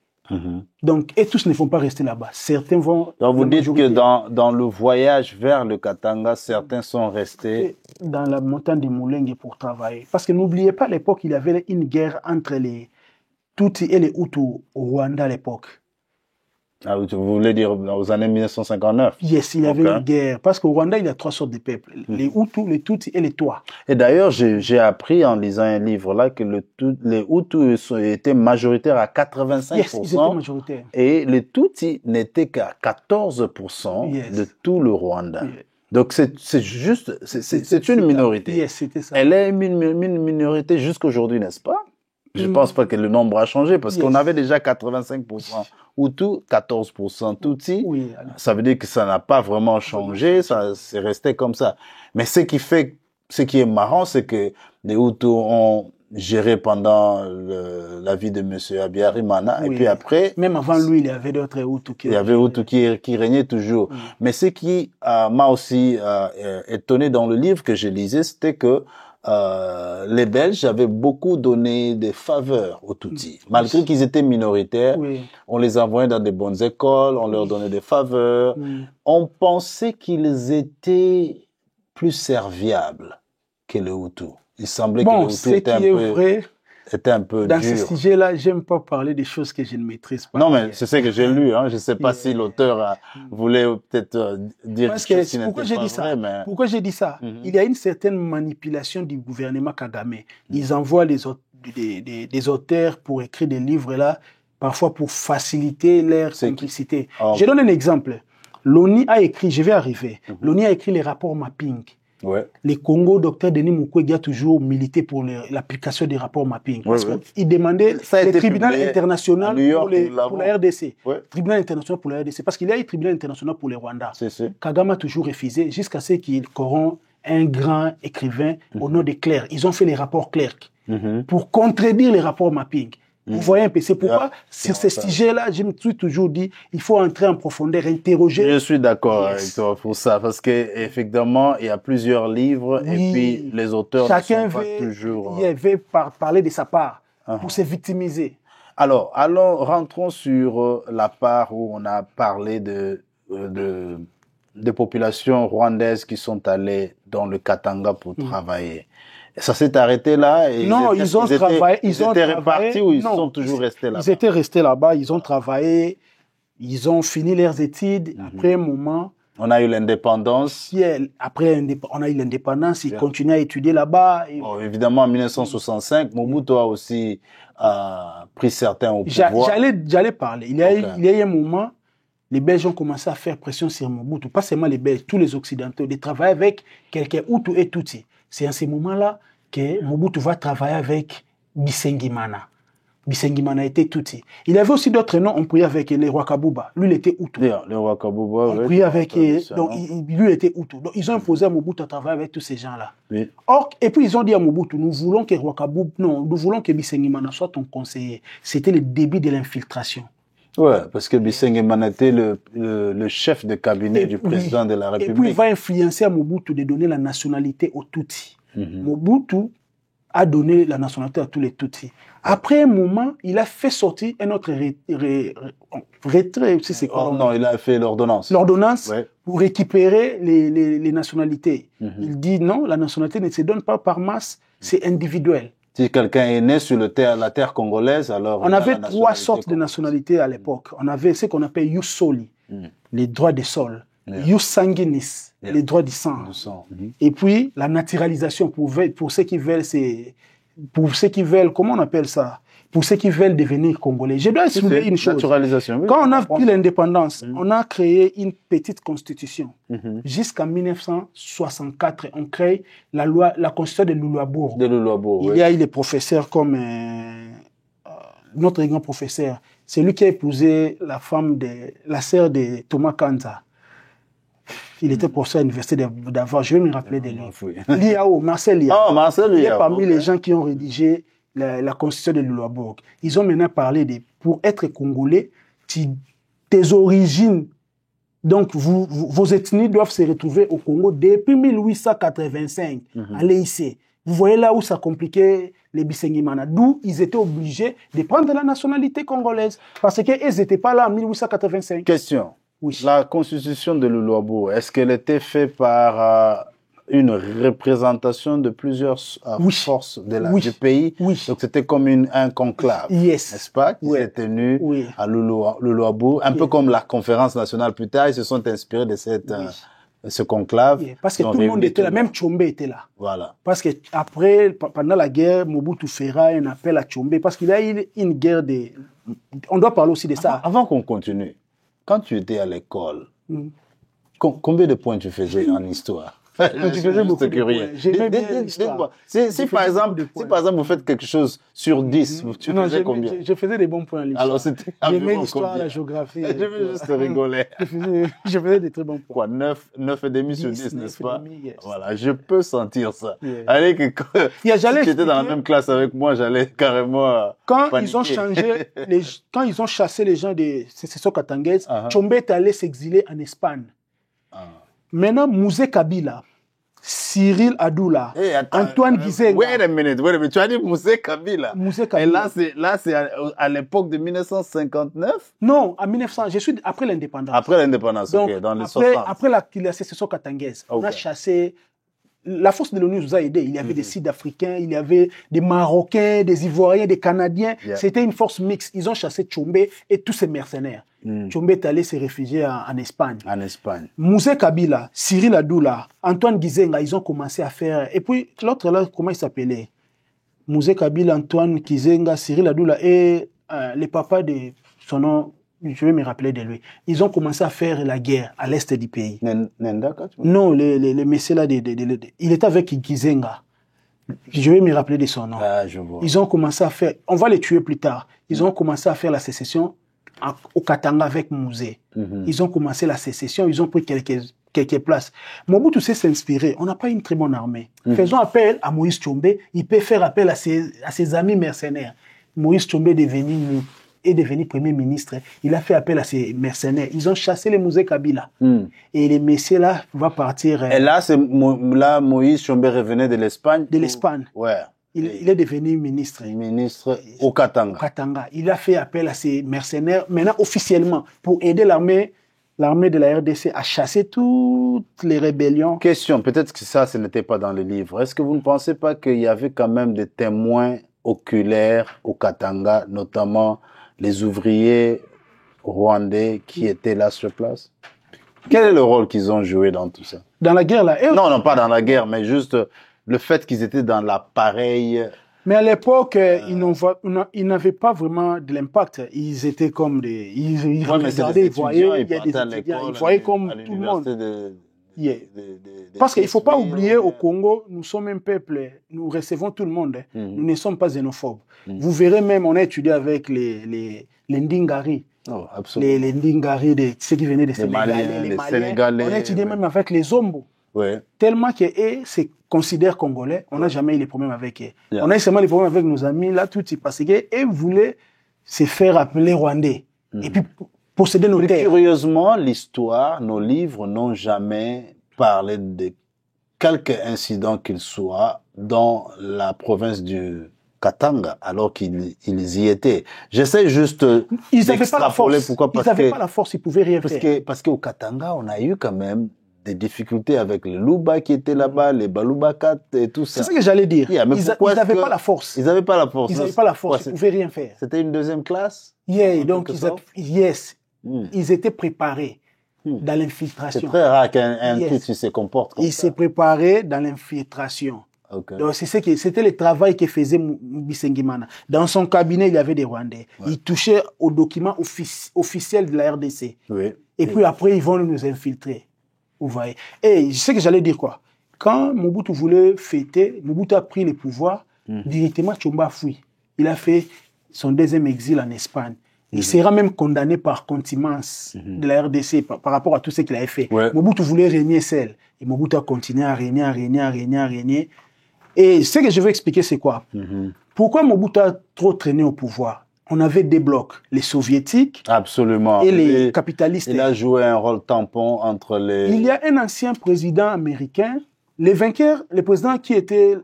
Donc, et tous ne vont pas rester là-bas. Certains vont... Donc, vous dites que dans le voyage vers le Katanga, certains sont restés... dans la montagne de Moulengue pour travailler. Parce que n'oubliez pas, à l'époque, il y avait une guerre entre les Tutsis et les Hutus au Rwanda à l'époque. Ah, vous voulez dire aux années 1959? Yes, il y avait une guerre. Parce qu'au Rwanda, il y a trois sortes de peuples. Les Hutus, les Tutsis et les Twa. Et d'ailleurs, j'ai appris en lisant un livre là que les Hutus étaient majoritaires à 85%. Yes, ils étaient majoritaires. Et les Tutsis n'étaient qu'à 14% de tout le Rwanda. Donc c'est une minorité. Yes, c'était ça. Elle est une minorité jusqu'aujourd'hui, n'est-ce pas? Je pense pas que le nombre a changé parce qu'on avait déjà 85% Hutu, 14% Tutsi. Ça veut dire que ça n'a pas vraiment changé, ça c'est resté comme ça. Mais ce qui est marrant, c'est que les Hutus ont géré pendant la vie de monsieur Habyarimana et puis après... Même avant lui, il y avait d'autres Hutus qui... Il y avait Hutus qui régnaient toujours. Mais ce qui m'a aussi étonné dans le livre que je lisais, c'était que les Belges avaient beaucoup donné des faveurs aux Tutsis. Malgré qu'ils étaient minoritaires, on les envoyait dans des bonnes écoles, on leur donnait des faveurs. On pensait qu'ils étaient plus serviables que les Hutus. Il semblait que les Hutus étaient un peu dans durs. ce sujet-là, j'aime pas parler des choses que je ne maîtrise pas. Non, mais c'est ce que j'ai lu. Je sais pas si l'auteur voulait peut-être dire parce quelque chose qui pourquoi n'était pas vrai. Mais... Pourquoi j'ai dit ça? Il y a une certaine manipulation du gouvernement Kagame. Ils envoient des auteurs pour écrire des livres là, parfois pour faciliter leur complicité. Je donne un exemple. L'ONU a écrit, je vais arriver, l'ONU a écrit les rapports mapping. Les Congo, docteur Denis Mukwege a toujours milité pour l'application des rapports mapping. Parce qu'il demandait le tribunal international pour la RDC. Tribunal international pour la RDC. Parce qu'il y a eu tribunal international pour le Rwanda. Kagame a toujours refusé jusqu'à ce qu'il corrompt un grand écrivain au nom de Clerc. Ils ont fait les rapports Clerc pour contredire les rapports mapping. Vous voyez un peu, c'est pourquoi sur ce sujet-là, je me suis toujours dit, il faut entrer en profondeur, interroger. Je suis d'accord avec toi pour ça, parce que effectivement, il y a plusieurs livres et puis les auteurs ne sont pas toujours. Il veut parler de sa part pour se victimiser. Alors, rentrons sur la part où on a parlé de des populations rwandaises qui sont allées dans le Katanga pour travailler. Et ça s'est arrêté là et non, ils ont travaillé. Ils étaient répartis ou ils sont toujours restés là-bas? Ils étaient restés là-bas, ils ont travaillé, ils ont fini leurs études. Après un moment... On a eu l'indépendance. Après, on a eu l'indépendance, ils continuent à étudier là-bas. Oh, évidemment, en 1965, Mobutu a aussi pris certains au pouvoir. J'allais parler. Il y a eu un moment, les Belges ont commencé à faire pression sur Mobutu. Pas seulement les Belges, tous les Occidentaux, de travailler avec quelqu'un, Hutu et Tutsi. C'est en ces moments-là que Mobutu va travailler avec Bisengimana. Bisengimana était Tutsi. Il y avait aussi d'autres noms, on priait avec les Rwakabuba. Lui, il était Hutu. Le Rwakabuba, on priait avec... Donc, lui, il était Hutu. Donc, ils ont imposé à Mobutu à travailler avec tous ces gens-là. Oui. Or, et puis, ils ont dit à Mobutu, nous voulons que Rwakabuba... Non, nous voulons que Bisengimana soit ton conseiller. C'était le début de l'infiltration. Ouais, parce que Bisengimana était le chef de cabinet du président de la République. Et puis, il va influencer à Mobutu de donner la nationalité aux Tutsis. Mobutu a donné la nationalité à tous les Tutsis. Après un moment, il a fait sortir un autre retrait, c'est quoi? Non, il a fait l'ordonnance. L'ordonnance pour récupérer les nationalités. Il dit non, la nationalité ne se donne pas par masse, c'est individuel. Si quelqu'un est né sur la terre congolaise, alors... On avait trois sortes de nationalités à l'époque. On avait ce qu'on appelle Ius Soli, les droits des sols. Ius Sanguinis, les droits du sang. Et puis, la naturalisation pour ceux qui veulent, comment on appelle ça? Pour ceux qui veulent devenir congolais. Je dois souligner une chose. Naturalisation, oui. Quand on a pris l'indépendance, on a créé une petite constitution. Jusqu'en 1964, on crée la constitution de Luluabourg. Il y a eu des professeurs comme notre grand professeur. C'est lui qui a épousé la sœur de Thomas Kanza. Il était professeur à l'université d'Avar. Je vais me rappeler de lui. Liao, Marcel Liao. Oh, Marcel Liao. Il est parmi les gens qui ont rédigé la constitution de Luluabourg. Ils ont maintenant parlé pour être congolais, tes origines, donc vos ethnies doivent se retrouver au Congo depuis 1885, à l'EIC. Vous voyez là où ça compliquait les Bisengimana. D'où ils étaient obligés de prendre la nationalité congolaise. Parce qu'ils n'étaient pas là en 1885. Question. Oui. La constitution de Luluabourg, est-ce qu'elle était faite par une représentation de plusieurs forces du pays? Oui. Donc c'était comme un conclave, n'est-ce pas, qui s'est tenu à Luluabourg, un peu comme la conférence nationale plus tard. Ils se sont inspirés de ce conclave. Parce que tout le monde était là, même Tshombe était là. Voilà. Parce que après, pendant la guerre, Mobutu fera un appel à Tshombe, parce qu'il y a eu une guerre On doit parler aussi de ça. Avant qu'on continue, quand tu étais à l'école, combien de points tu faisais en histoire? Tu faisais beaucoup de points. J'aimais bien l'histoire. Si par exemple vous faites quelque chose sur 10, tu faisais combien? Je faisais des bons points en l'histoire. Alors c'était j'aimais l'histoire, la géographie. Je veux juste rigoler. Je faisais des très bons points. Quoi, 9,5 sur 10, n'est-ce pas? Voilà, je peux sentir ça. Allez, si tu étais dans la même classe avec moi, j'allais carrément quand ils ont chassé les gens de sécession katangaise, Tshombe est allé s'exiler en Espagne. Maintenant, Mouzé Kabila, Cyril Adoula, Antoine Gizenga. Wait a minute. Tu as dit Mouzé Kabila. Et là, c'est à l'époque de 1959? Non, à 1900. Je suis après l'indépendance. Après l'indépendance, ok, dans les 60. Après la sécession katangaise, on a chassé. La force de l'ONU nous a aidés. Il y avait des Sud-Africains, il y avait des Marocains, des Ivoiriens, des Canadiens. C'était une force mixte. Ils ont chassé Tshombe et tous ses mercenaires. Tshombe est allé se réfugier en Espagne. En Espagne. Mouzé Kabila, Cyril Adoula, Antoine Gizenga, ils ont commencé à faire... Et puis, l'autre là, comment il s'appelait? Mouzé Kabila, Antoine Gizenga, Cyril Adoula et les papas de son nom... Je vais me rappeler de lui. Ils ont commencé à faire la guerre à l'est du pays. Nendaka? Non, les messieurs là, il était avec Gizenga. Je vais me rappeler de son nom. Je vois. Ils ont commencé à faire, on va les tuer plus tard. Ils ont commencé à faire la sécession au Katanga avec Mouzé. Ils ont commencé la sécession, ils ont pris quelques places. Mobutu sait s'inspirer. On n'a pas une très bonne armée. Faisons appel à Moïse Tshombe. Il peut faire appel à ses amis mercenaires. Moïse Tshombe est devenu premier ministre. Il a fait appel à ses mercenaires. Ils ont chassé les Mouzé Kabila. Et les messieurs là vont partir. Et là, Moïse Tshombe revenait de l'Espagne? De l'Espagne. Ouais. Il est devenu ministre. Ministre au Katanga. Il a fait appel à ses mercenaires, maintenant officiellement, pour aider l'armée l'armée de la RDC a chassé toutes les rébellions. Question, peut-être que ça, ce n'était pas dans le livre. Est-ce que vous ne pensez pas qu'il y avait quand même des témoins oculaires au Katanga, notamment les ouvriers rwandais qui étaient là sur place? Quel est le rôle qu'ils ont joué dans tout ça? Dans la guerre, là. Non, non, pas dans la guerre, mais juste le fait qu'ils étaient dans l'appareil. Mais à l'époque, ils n'avaient pas vraiment de l'impact. Ils étaient comme des... Ils regardaient, ils voyaient, il y a des étudiants, ils voyaient comme tout le monde. Parce qu'il ne faut pas oublier, au Congo, nous sommes un peuple, nous recevons tout le monde. Nous ne sommes pas xénophobes. Vous verrez même, on a étudié avec les Ndingari. Oh, les Ndingari, ceux qui venaient des Sénégalais, les Sénégalais. On a étudié même avec les Zombo. Ouais. Tellement qu'eux se considèrent congolais, on n'a jamais eu les problèmes avec eux. Yeah. On a eu seulement les problèmes avec nos amis, là, tout est parce qu'eux voulaient se faire appeler Rwandais. Et puis posséder nos terres. Curieusement, l'histoire, nos livres n'ont jamais parlé de quelque incident qu'il soit dans la province du Katanga, alors qu'ils y étaient. J'essaie juste d'extrapoler. Pourquoi? Ils n'avaient pas la force, ils pouvaient rien faire. Parce qu'au Katanga, on a eu quand même des difficultés avec les Luba qui étaient là-bas, les Balubakat et tout ça. C'est ça que j'allais dire. Yeah, ils n'avaient pas la force. Ils n'avaient pas la force. Ils n'avaient pas la force, ils ne pouvaient rien faire. C'était une deuxième classe? Yeah, donc ils étaient préparés dans l'infiltration. C'est très rare qu'un truc se comporte comme ça. Ils se préparaient dans l'infiltration. Okay. Donc c'était le travail que faisait Mbisengimana. Dans son cabinet, il y avait des Rwandais. Ouais. Il touchait aux documents officiels de la RDC. Oui. Et puis après, ils vont nous infiltrer. Vous voyez. Et je sais que j'allais dire quoi. Quand Mobutu voulait fêter, Mobutu a pris le pouvoir, directement Tshomba a fui. Il a fait son deuxième exil en Espagne. Il sera même condamné par contumace de la RDC par rapport à tout ce qu'il avait fait. Ouais. Mobutu voulait régner seul. Et Mobutu a continué à régner. Et ce que je veux expliquer, c'est quoi? Pourquoi Mobutu a trop traîné au pouvoir? On avait des blocs, les soviétiques. Absolument. Et les capitalistes. Il a joué un rôle tampon entre les... Il y a un ancien président américain. Les vainqueurs, le président qui était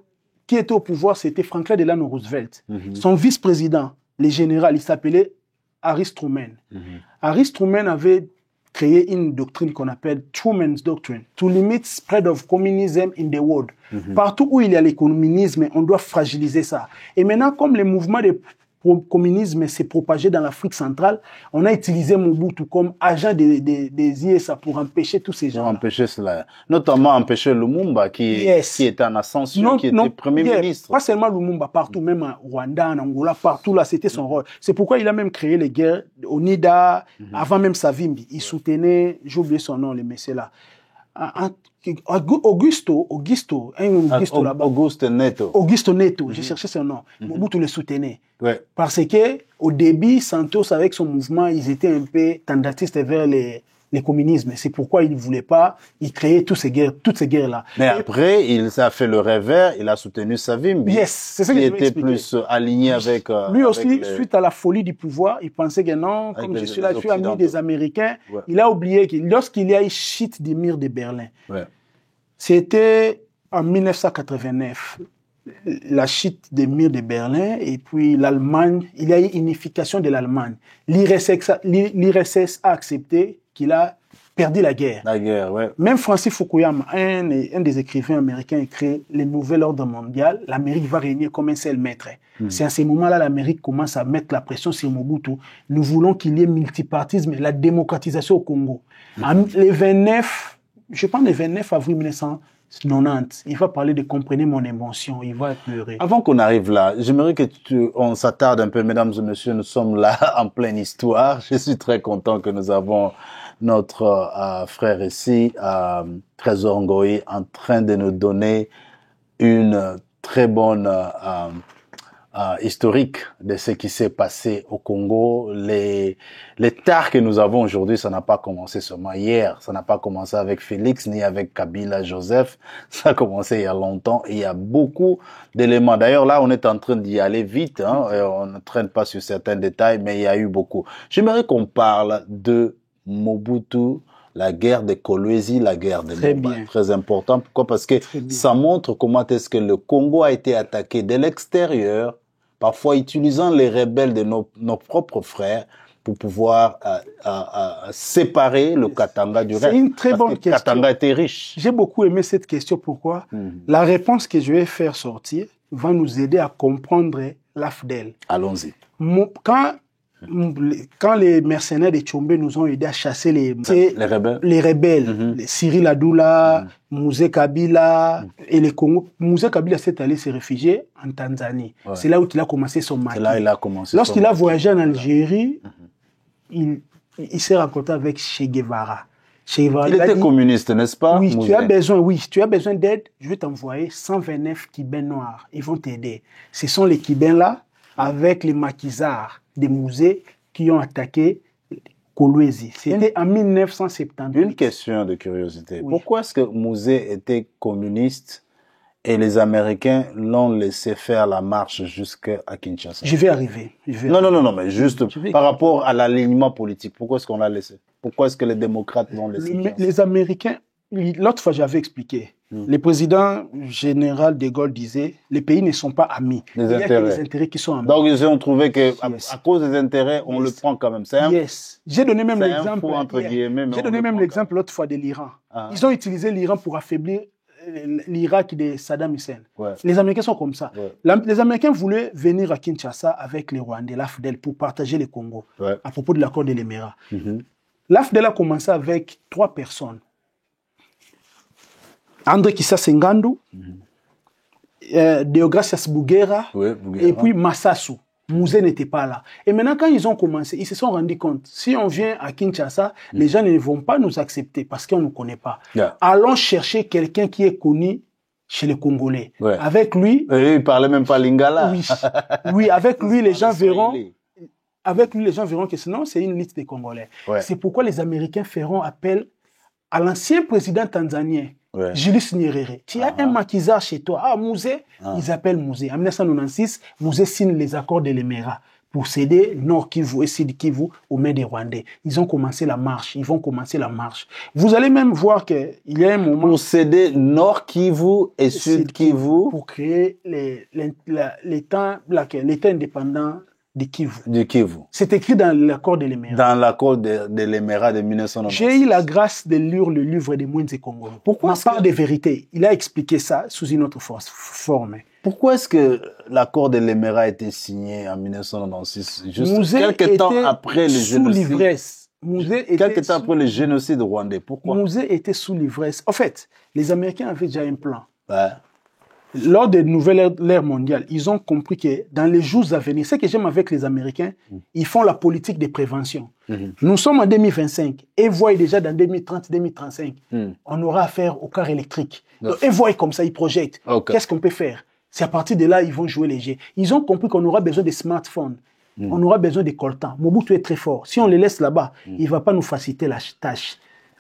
au pouvoir, c'était Franklin Delano Roosevelt. Son vice-président, le général, il s'appelait Harry Truman. Harry Truman avait créé une doctrine qu'on appelle Truman's Doctrine, to limit spread of communism in the world. Partout où il y a le communisme, on doit fragiliser ça. Et maintenant, comme le mouvement de communisme s'est propagé dans l'Afrique centrale, on a utilisé Mobutu comme agent des ISA pour empêcher tous ces gens. Pour empêcher cela. Notamment empêcher Lumumba qui était en ascension, qui était premier ministre. Pas seulement Lumumba, partout, même en Rwanda, en Angola, partout là, c'était son rôle. C'est pourquoi il a même créé les guerres au Nida, avant même Savimbi. Il soutenait, j'ai oublié son nom, le monsieur là. Augusto là-bas. Augusto Neto, j'ai cherché son nom. Mobutu le soutenait. Ouais. Parce que au début, Santos, avec son mouvement, ils étaient un peu tendatistes vers le communisme. C'est pourquoi il ne voulait pas, il créait toutes ces guerres-là. Mais après, il a fait le revers, il a soutenu Savimbi. C'est ça que je veux expliquer. Il était plus aligné avec... Lui aussi, suite à la folie du pouvoir, il pensait que non, comme je suis là, je suis ami des Américains. Ouais. Il a oublié que lorsqu'il y a eu chute des murs de Berlin, c'était en 1989. La chute des murs de Berlin et puis l'Allemagne, il y a eu unification de l'Allemagne. L'IRSS a accepté qu'il a perdu la guerre. La guerre, ouais. Même Francis Fukuyama, un des écrivains américains, écrit le nouvel ordre mondial, l'Amérique va régner comme un seul maître. C'est à ce moment-là l'Amérique commence à mettre la pression sur Mobutu. Nous voulons qu'il y ait multipartisme, la démocratisation au Congo. Les 29, je pense le 29 avril 1990, il va parler de comprenez mon émotion, il va pleurer. Avant qu'on arrive là, j'aimerais que on s'attarde un peu, mesdames et messieurs, nous sommes là en pleine histoire. Je suis très content que nous avons notre frère ici, Trésor Ngoï, en train de nous donner une très bonne historique de ce qui s'est passé au Congo. Les tares que nous avons aujourd'hui, ça n'a pas commencé seulement hier. Ça n'a pas commencé avec Félix ni avec Kabila Joseph. Ça a commencé il y a longtemps et il y a beaucoup d'éléments. D'ailleurs, là, on est en train d'y aller vite, hein, et on ne traîne pas sur certains détails, mais il y a eu beaucoup. J'aimerais qu'on parle de Mobutu, la guerre de Kolwezi, la guerre de Lumumba. Très important. Pourquoi? Parce que ça montre comment est-ce que le Congo a été attaqué de l'extérieur, parfois utilisant les rebelles de nos propres frères pour pouvoir séparer le Katanga du reste? C'est une très bonne question. Katanga était riche. J'ai beaucoup aimé cette question. Pourquoi? La réponse que je vais faire sortir va nous aider à comprendre l'AFDEL. Allons-y. Quand les mercenaires de Tchombe nous ont aidés à chasser les rebelles, Cyril Adoula, Mouzé Kabila et les Congo, Mouzé Kabila s'est allé se réfugier en Tanzanie. Ouais. C'est là où il a commencé son maquis. Lorsqu'il a voyagé en Algérie, il s'est rencontré avec Che Guevara. Il était communiste, n'est-ce pas? Oui, tu as besoin d'aide, je vais t'envoyer 129 Kibens noirs. Ils vont t'aider. Ce sont les Kibens là, avec les maquisards des musées qui ont attaqué Kolwezi. C'était en 1978. Une question de curiosité. Oui. Pourquoi est-ce que Mouzé était communiste et les Américains l'ont laissé faire la marche jusqu'à Kinshasa? Je vais arriver. Non, mais juste par rapport à l'alignement politique, pourquoi est-ce qu'on l'a laissé? Pourquoi est-ce que les démocrates l'ont laissé faire? Les Américains, l'autre fois j'avais expliqué, le président général de Gaulle disait, les pays ne sont pas amis. Il y a que les intérêts qui sont amis. Donc ils ont trouvé que à cause des intérêts, on le prend quand même. J'ai donné même l'exemple. J'ai donné même l'exemple l'autre fois de l'Iran. Ils ont utilisé l'Iran pour affaiblir l'Irak de Saddam Hussein. Ouais. Les Américains sont comme ça. Ouais. Les Américains voulaient venir à Kinshasa avec les Rwandais, l'AFDEL, pour partager les Congo, à propos de l'accord de l'Émirat. L'AFDEL a commencé avec 3 personnes. André Kissa Sengandu, Deogracias Bouguera, et puis Massassou. Mouzé n'était pas là. Et maintenant, quand ils ont commencé, ils se sont rendus compte, si on vient à Kinshasa, les gens ne vont pas nous accepter parce qu'on ne nous connaît pas. Allons chercher quelqu'un qui est connu chez les Congolais. Avec lui... Et il parlait même pas lingala. Oui, avec lui, les gens verront... Avec lui, les gens verront que sinon, c'est une liste des Congolais. C'est pourquoi les Américains feront appel à l'ancien président tanzanien, Julius Nyerere. Tu as un maquisard chez toi. Mouzé, ils appellent Mouzé. En 1996, Mouzé signe les accords de l'Émirat pour céder Nord Kivu et Sud Kivu aux mains des Rwandais. Ils ont commencé la marche. Ils vont commencer la marche. Vous allez même voir qu'il y a un moment... Pour céder Nord Kivu et Sud Kivu. Pour créer l'État indépendant de Kivu. C'est écrit dans l'accord de l'Émirat. Dans l'accord de l'Émirat de 1996. J'ai eu la grâce de lire le livre de Moïse Kongolo. Pourquoi? Ma part de vérité. Il a expliqué ça sous une autre forme. Pourquoi est-ce que l'accord de l'Émirat a été signé en 1996? Juste quelques temps après le génocide. Quelques temps après le génocide rwandais. Pourquoi? Mouzé était sous l'ivresse. En fait, les Américains avaient déjà un plan. Lors des nouvelles ère mondiale, ils ont compris que dans les jours à venir, ce que j'aime avec les Américains, ils font la politique de prévention. Nous sommes en 2025 et voient déjà dans 2030, 2035, on aura affaire au car électrique. Et voient comme ça, ils projettent. Qu'est-ce qu'on peut faire? C'est à partir de là, ils vont jouer léger. Ils ont compris qu'on aura besoin de smartphones. On aura besoin de coltans. Mobutu est très fort. Si on les laisse là-bas, il ne va pas nous faciliter la tâche.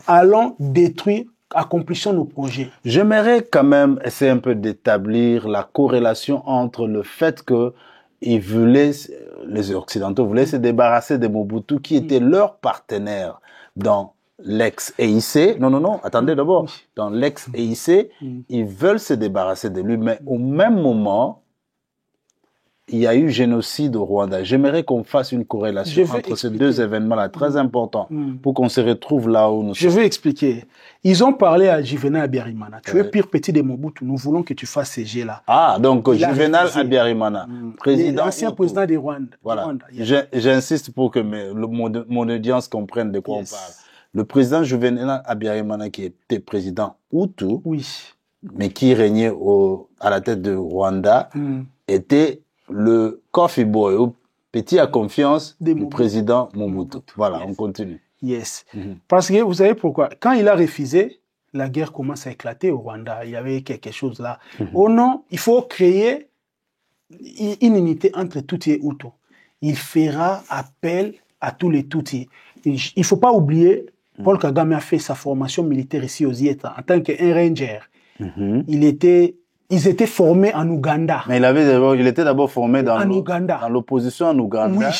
Allons détruire, accomplissons nos projets. J'aimerais quand même essayer un peu d'établir la corrélation entre le fait que les Occidentaux voulaient se débarrasser de Mobutu, qui était leur partenaire dans l'ex-EIC. Non, attendez d'abord. Dans l'ex-EIC, ils veulent se débarrasser de lui, mais au même moment, il y a eu génocide au Rwanda. J'aimerais qu'on fasse une corrélation entre ces deux événements-là, très importants, pour qu'on se retrouve là où nous sommes. Je vais expliquer. Ils ont parlé à Juvenal Habyarimana. Tu es pire petit de Mobutu. Nous voulons que tu fasses ces jets-là. Donc Juvenal Habyarimana, ancien président du Rwanda. Voilà. J'insiste pour que mon audience comprenne de quoi on parle. Le président Juvenal Habyarimana, qui était président Hutu, mais qui régnait à la tête de Rwanda, était le coffee boy, ou petit à confiance du président Mobutu. Voilà, on continue. Parce que vous savez pourquoi? Quand il a refusé, la guerre commence à éclater au Rwanda. Il y avait quelque chose là. Oh non, il faut créer une unité entre Tutsi et Hutu. Il fera appel à tous les Tutsis. Il ne faut pas oublier, Paul Kagame a fait sa formation militaire ici aux IETA en tant qu'un ranger. Ils étaient formés en Ouganda. Mais il était d'abord formé dans l'opposition en Ouganda.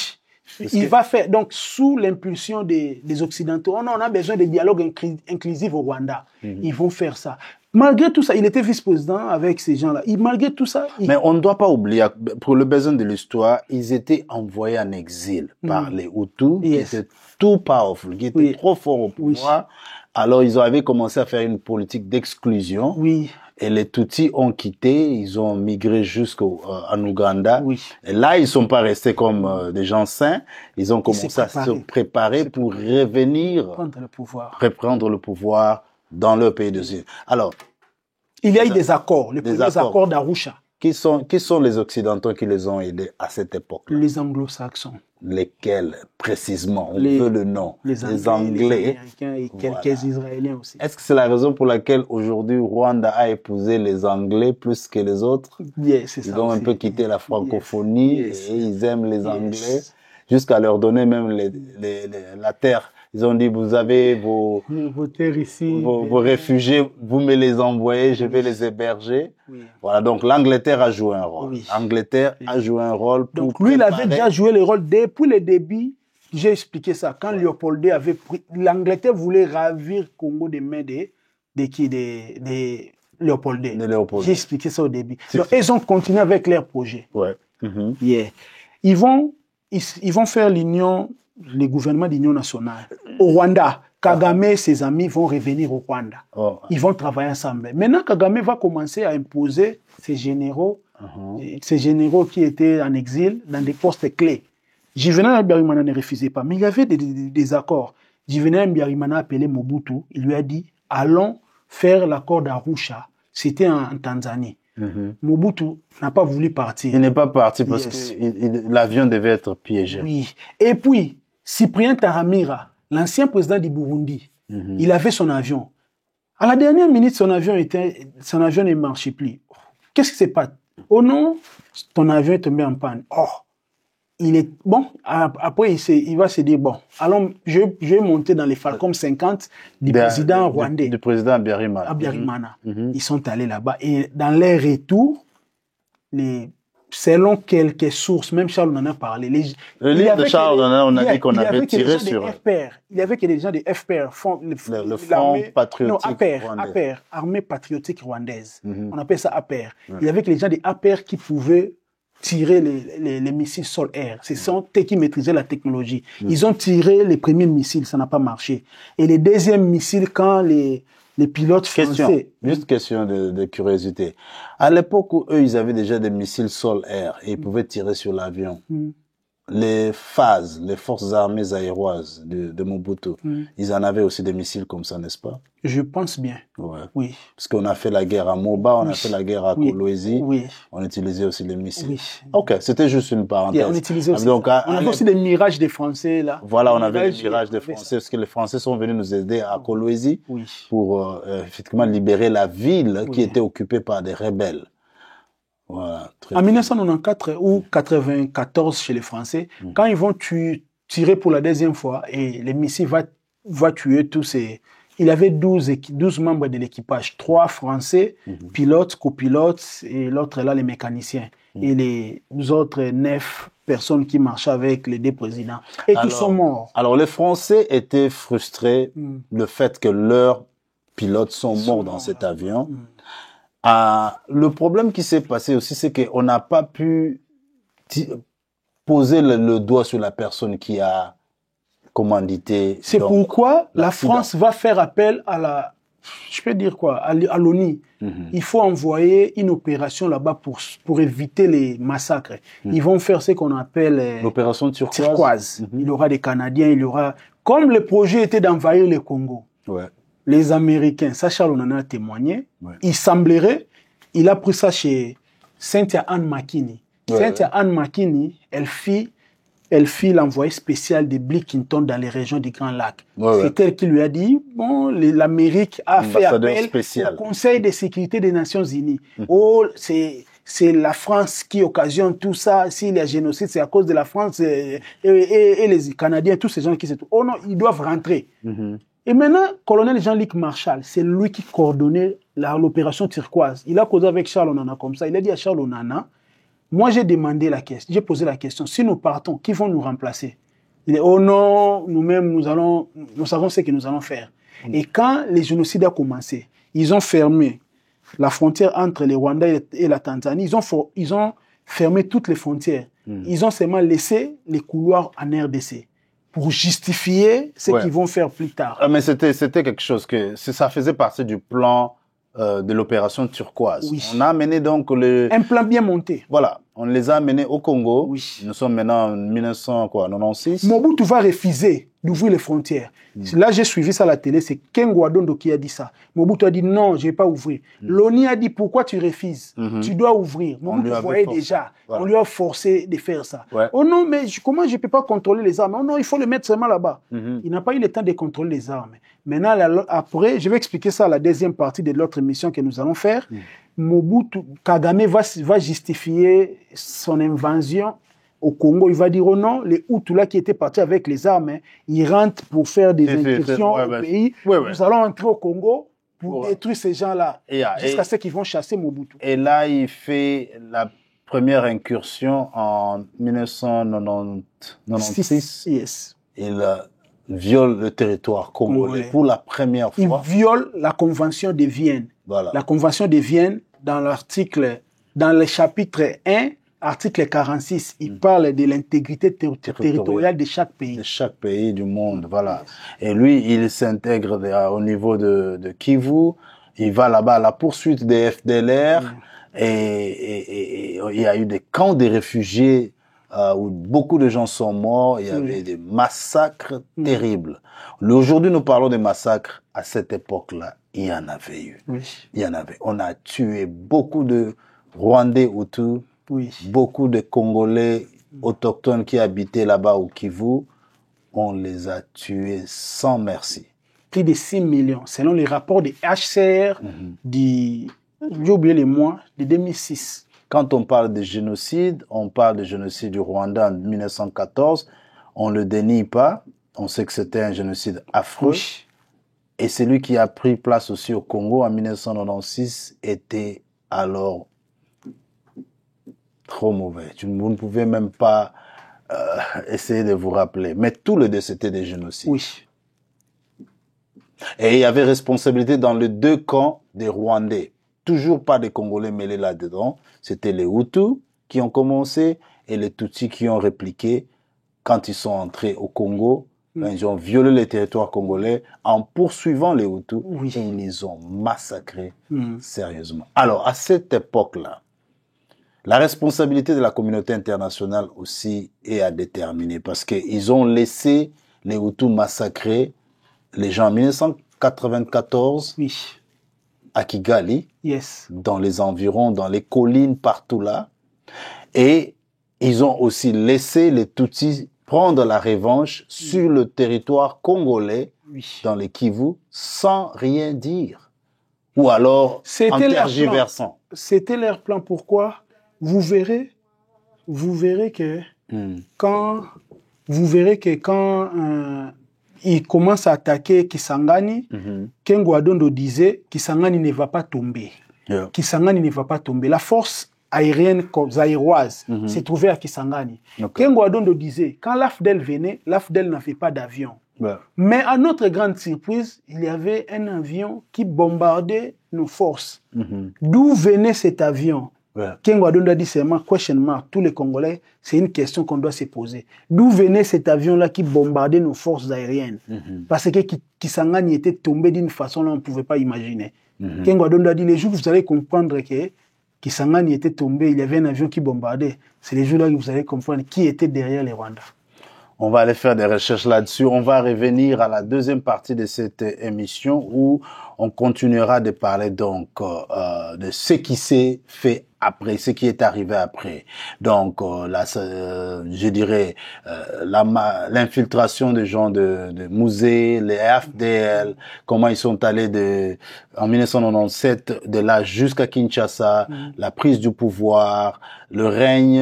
Oui. Il va faire, donc, sous l'impulsion des Occidentaux, on a besoin de dialogue inclusif au Rwanda. Ils vont faire ça. Malgré tout ça, il était vice-président avec ces gens-là. Malgré tout ça... Mais on ne doit pas oublier, pour le besoin de l'histoire, ils étaient envoyés en exil par les Hutus, qui étaient too powerful, qui étaient trop forts au pouvoir. Alors, ils avaient commencé à faire une politique d'exclusion. Oui. Et les Tutsis ont quitté, ils ont migré jusqu'en Ouganda. Oui. Et là, ils sont pas restés comme des gens sains. Ils ont commencé à se préparer pour revenir, reprendre le pouvoir dans leur pays d'origine. Alors, il y a eu des accords, les premiers accords d'Arusha. Qui sont les Occidentaux qui les ont aidés à cette époque? Les Anglo-Saxons. Lesquels, précisément? On veut le nom. Les Anglais, les Américains et quelques Israéliens aussi. Est-ce que c'est la raison pour laquelle aujourd'hui Rwanda a épousé les Anglais plus que les autres? C'est ils ont un peu quitté la francophonie et ils aiment les Anglais jusqu'à leur donner même la terre. Ils ont dit, vous avez vos terres ici, vos réfugiés, vous me les envoyez, je vais les héberger. Oui. Voilà, donc l'Angleterre a joué un rôle. Oui. L'Angleterre a joué un rôle pour donc lui, il avait déjà joué le rôle depuis le début. J'ai expliqué ça. Quand Léopoldé avait pris, l'Angleterre voulait ravir Congo des mains de Léopoldé. J'ai expliqué ça au début. Donc, ils ont continué avec leur projet. Ouais. Ils vont faire l'union, les gouvernements d'union nationale. Au Rwanda, Kagame et ses amis vont revenir au Rwanda. Ils vont travailler ensemble. Maintenant, Kagame va commencer à imposer ses généraux qui étaient en exil dans des postes clés. Juvenal Habyarimana ne refusait pas, mais il y avait des accords. Juvenal Habyarimana a appelé Mobutu, il lui a dit, allons faire l'accord d'Arusha. C'était en Tanzanie. Mobutu n'a pas voulu partir. Il n'est pas parti parce que l'avion devait être piégé. Oui. Et puis, Cyprien Taramira, l'ancien président du Burundi, il avait son avion. À la dernière minute, son avion ne marchait plus. Qu'est-ce qui s'est passé? Oh non, ton avion est tombé en panne. Oh, il est bon. Après, il va se dire bon, allons, je vais monter dans les Falcon 50 du président rwandais. Du président Habyarimana. Ils sont allés là-bas et dans leur retour, selon quelques sources, même Charles en a parlé. Le livre de Charles on a dit qu'on avait tiré sur eux. Il y avait que des gens des FPR, le Front Patriotique Rwandais. Armée Patriotique Rwandaise. On appelle ça APR. Il y avait que les gens des APR qui pouvaient tirer les missiles sol-air. Ce sont eux qui maîtrisaient la technologie. Ils ont tiré les premiers missiles, ça n'a pas marché. Et les deuxièmes missiles, quand les pilotes français... Juste question de curiosité. À l'époque où eux, ils avaient déjà des missiles sol-air et ils pouvaient tirer sur l'avion, les FAZ, les forces armées aéroises de Mobutu, ils en avaient aussi des missiles comme ça, n'est-ce pas? Je pense bien. Ouais. Oui. Parce qu'on a fait la guerre à Moba, on a fait la guerre à Kolwezi. Oui. On utilisait aussi les missiles. Oui. Ok, c'était juste une parenthèse. On utilisait aussi. Donc, on avait aussi des mirages des Français, là. Voilà, on avait des mirages des Français, parce que les Français sont venus nous aider à Kolwezi pour, effectivement, libérer la ville qui était occupée par des rebelles. Voilà, en 1994 ou 94 chez les Français, quand ils vont tirer pour la deuxième fois et les missiles va tuer tous ces... Il y avait 12 membres de l'équipage, 3 Français, pilotes, copilotes et l'autre là, les mécaniciens. Et les autres 9 personnes qui marchaient avec les 2 présidents. Et tous sont morts. Alors les Français étaient frustrés le fait que leurs pilotes sont morts dans cet avion. Le problème qui s'est passé aussi, c'est qu'on n'a pas pu poser le doigt sur la personne qui a commandité. C'est pourquoi la France va faire appel à je peux dire quoi, à l'ONU. Il faut envoyer une opération là-bas pour éviter les massacres. Ils vont faire ce qu'on appelle l'opération turquoise. Il y aura des Canadiens, il y aura... Comme le projet était d'envahir le Congo. Les Américains, ça Charles en a témoigné, il semblerait, il a pris ça chez Cynthia Anne Makini. Cynthia Anne Makini, elle fit l'envoyé spécial de Bill Clinton dans les régions du Grand Lac. C'est elle qui lui a dit, bon, l'Amérique a fait appel au Conseil de sécurité des Nations Unies. Oh, c'est la France qui occasionne tout ça. S'il y a génocide, c'est à cause de la France et les Canadiens, tous ces gens qui se trouvent. Oh non, ils doivent rentrer. Et maintenant, colonel Jean-Luc Marshall, c'est lui qui coordonnait l'opération turquoise. Il a causé avec Charles Onana comme ça. Il a dit à Charles Onana, moi j'ai posé la question, si nous partons, qui vont nous remplacer? Il dit, oh non, nous-mêmes, nous savons ce que nous allons faire. Et quand les génocides ont commencé, ils ont fermé la frontière entre le Rwanda et la Tanzanie, ils ont fermé toutes les frontières. Ils ont seulement laissé les couloirs en RDC pour justifier ce qu'ils vont faire plus tard. Mais c'était quelque chose que ça faisait partie du plan de l'opération turquoise. Oui. On a amené donc un plan bien monté. Voilà, on les a amenés au Congo. Oui. Nous sommes maintenant en 1996. Mobutu va refuser d'ouvrir les frontières. Là, j'ai suivi ça à la télé, c'est Ken Gwadondo qui a dit ça. Mobutu a dit non, je ne vais pas ouvrir. L'ONU a dit pourquoi tu refuses? Tu dois ouvrir. Mobutu voyait déjà. Voilà. On lui a forcé de faire ça. Ouais. Oh non, mais comment je ne peux pas contrôler les armes? Oh non, il faut le mettre seulement là-bas. Il n'a pas eu le temps de contrôler les armes. Maintenant, après, je vais expliquer ça à la deuxième partie de l'autre émission que nous allons faire. Mobutu, Kagame va justifier son invasion au Congo. Il va dire, oh non, les Hutus là qui étaient partis avec les armes, hein, ils rentrent pour faire des incursions au pays. Nous allons entrer au Congo pour détruire ces gens-là, jusqu'à ce qu'ils vont chasser Mobutu. Et là, il fait la première incursion en 1996. Yes. Il viole le territoire congolais pour la première fois. Il viole la Convention de Vienne. Voilà. La Convention de Vienne, dans le chapitre 1, article 46, il parle de l'intégrité territoriale de chaque pays. De chaque pays du monde, voilà. Et lui, il s'intègre au niveau de Kivu. Il va là-bas à la poursuite des FDLR. Et il y a eu des camps de réfugiés où beaucoup de gens sont morts. Il y avait des massacres terribles. Aujourd'hui, nous parlons des massacres. À cette époque-là, il y en avait eu. Il y en avait. On a tué beaucoup de Rwandais Hutus. Beaucoup de Congolais autochtones qui habitaient là-bas au Kivu, on les a tués sans merci. Plus de 6 millions, selon les rapports des HCR, j'ai oublié les mois, de 2006. Quand on parle de génocide, on parle de génocide du Rwanda en 1914, on ne le dénie pas, on sait que c'était un génocide affreux. Et celui qui a pris place aussi au Congo en 1996 était alors trop mauvais. Vous ne pouvez même pas essayer de vous rappeler. Mais tous les deux, c'était des génocides. Oui. Et il y avait responsabilité dans les deux camps des Rwandais. Toujours pas des Congolais mêlés là-dedans. C'était les Hutus qui ont commencé et les Tutsis qui ont répliqué quand ils sont entrés au Congo. Ils ont violé les territoires congolais en poursuivant les Hutus et ils les ont massacrés sérieusement. Alors, à cette époque-là, la responsabilité de la communauté internationale aussi est à déterminer parce qu'ils ont laissé les Hutus massacrer les gens en 1994 à Kigali, dans les environs, dans les collines, partout là. Et ils ont aussi laissé les Tutsis prendre la revanche sur le territoire congolais, dans les Kivu, sans rien dire. Ou alors en tergiversant. C'était leur plan. Pourquoi? Vous verrez que quand il commence à attaquer Kisangani, Ken Gwadondo disait Kisangani ne va pas tomber. Kisangani ne va pas tomber. La force aérienne zaïroise s'est trouvée à Kisangani. Ken Gwadondo disait quand l'AFDEL venait, l'AFDEL n'avait pas d'avion. Mais à notre grande surprise, il y avait un avion qui bombardait nos forces. D'où venait cet avion? Ken Gwadondo a dit seulement, question mark, tous les Congolais, c'est une question qu'on doit se poser. D'où venait cet avion-là qui bombardait nos forces aériennes? Parce que Kisangani était tombé d'une façon là on ne pouvait pas imaginer. Ken Gwadondo a dit, les jours vous allez comprendre que Kisangani était tombé, il y avait un avion qui bombardait. C'est les jours-là que vous allez comprendre qui était derrière les Rwandais. On va aller faire des recherches là-dessus. On va revenir à la deuxième partie de cette émission où on continuera de parler donc de ce qui s'est fait après, ce qui est arrivé après. Donc, je dirais l'infiltration des gens de Musée, les FDL, comment ils sont allés en 1997 de là jusqu'à Kinshasa, la prise du pouvoir, le règne,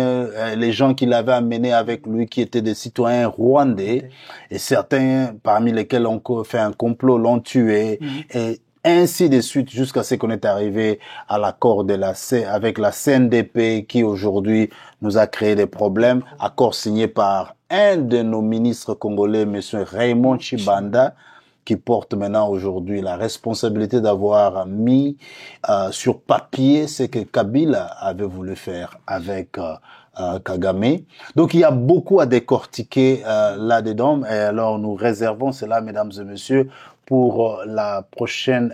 les gens qu'il avait amenés avec lui qui étaient des citoyens rwandais et certains parmi lesquels ont fait un complot l'ont tué et ainsi de suite jusqu'à ce qu'on est arrivé à l'accord avec la CNDP qui aujourd'hui nous a créé des problèmes, accord signé par un de nos ministres congolais, monsieur Raymond Chibanda, qui porte maintenant aujourd'hui la responsabilité d'avoir mis sur papier ce que Kabila avait voulu faire avec Kagame. Donc il y a beaucoup à décortiquer là-dedans, et alors nous réservons cela, mesdames et messieurs, pour la prochaine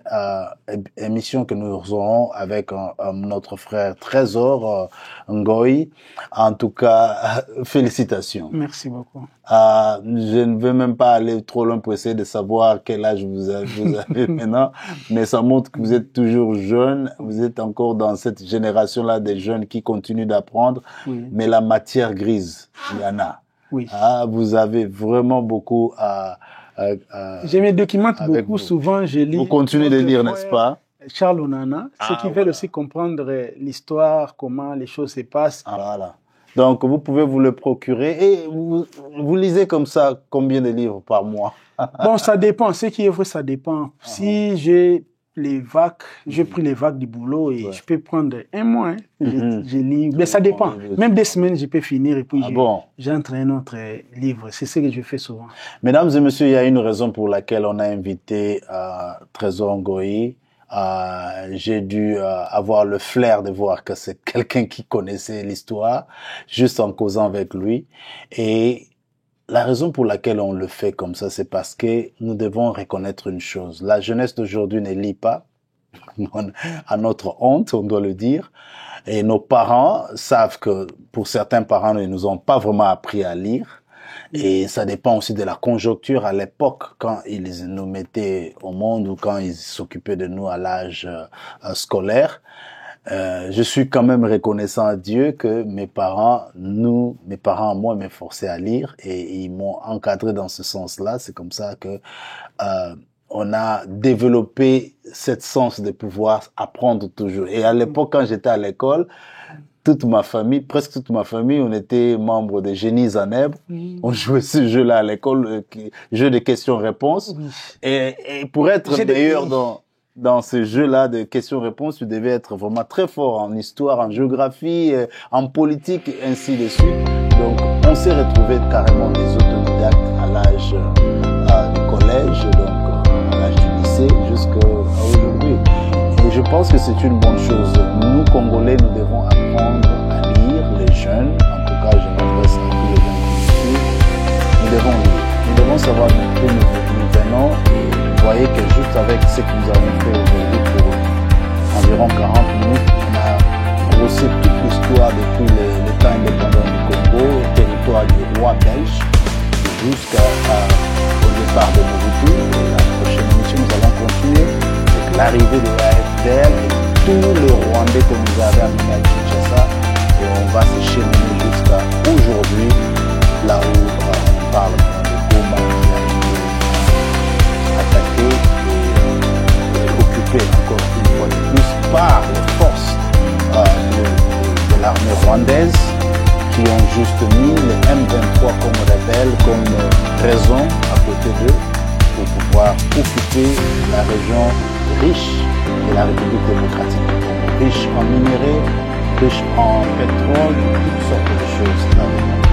émission que nous aurons avec notre frère Trésor Ngoï. En tout cas, félicitations. Merci beaucoup. Je ne veux même pas aller trop loin pour essayer de savoir quel âge vous avez maintenant, mais ça montre que vous êtes toujours jeune, vous êtes encore dans cette génération-là des jeunes qui continuent d'apprendre, oui. Mais la matière grise, il y en a. Oui. Vous avez vraiment beaucoup à je me documente beaucoup, vous. Souvent je lis. Vous continuez de lire, n'est-ce pas? Charles Onana, ce qui veut aussi comprendre l'histoire, comment les choses se passent. Voilà. Donc vous pouvez vous le procurer et vous lisez comme ça combien de livres par mois? Bon, ça dépend. Ce qui est vrai, ça dépend. Si j'ai les vagues, j'ai pris les vagues du boulot et je peux prendre un mois. Je lis, mais ça dépend. Même des semaines, je peux finir et puis j'entre un autre livre. C'est ce que je fais souvent. Mesdames et messieurs, il y a une raison pour laquelle on a invité Trésor Ngoï. J'ai dû avoir le flair de voir que c'est quelqu'un qui connaissait l'histoire, juste en causant avec lui. Et la raison pour laquelle on le fait comme ça, c'est parce que nous devons reconnaître une chose. La jeunesse d'aujourd'hui ne lit pas, à notre honte, on doit le dire. Et nos parents savent que, pour certains parents, ils nous ont pas vraiment appris à lire. Et ça dépend aussi de la conjoncture à l'époque, quand ils nous mettaient au monde ou quand ils s'occupaient de nous à l'âge scolaire. Je suis quand même reconnaissant à Dieu que mes parents, moi, m'ont forcé à lire et ils m'ont encadré dans ce sens-là. C'est comme ça que on a développé cette sens de pouvoir apprendre toujours. Et à l'époque, quand j'étais à l'école, presque toute ma famille, on était membres de Génies en Hebre. On jouait ce jeu-là à l'école, jeu de questions-réponses. Et pour être meilleur dans ce jeu-là de questions-réponses, tu devais être vraiment très fort en histoire, en géographie, en politique, et ainsi de suite. Donc, on s'est retrouvés carrément des autodidactes à l'âge du collège, donc à l'âge du lycée, jusqu'à aujourd'hui. Et je pense que c'est une bonne chose. Nous, Congolais, nous devons apprendre à lire, les jeunes. En tout cas, je m'adresse à tous les jeunes qui me suivent. Nous devons lire. Nous devons savoir d'où nous venons. Vous voyez que juste avec ce que nous avons fait aujourd'hui pour environ 40 minutes, on a brossé toute l'histoire depuis le temps indépendant du Congo, le territoire du roi belge, jusqu'au départ de Mobutu. La prochaine émission, nous allons continuer avec l'arrivée de l'AFDL et tous les Rwandais que nous avons amenés à Kinshasa. Et on va se cheminer jusqu'à aujourd'hui, là où on parle de Goma qui a été attaqué et occupé encore une fois de plus par les forces de l'armée rwandaise qui ont juste mis les M23 comme rebelles, comme raison à côté d'eux pour pouvoir occuper la région riche de la République démocratique du Congo, riche en minerais, riche en pétrole, toutes sortes de choses là-dedans.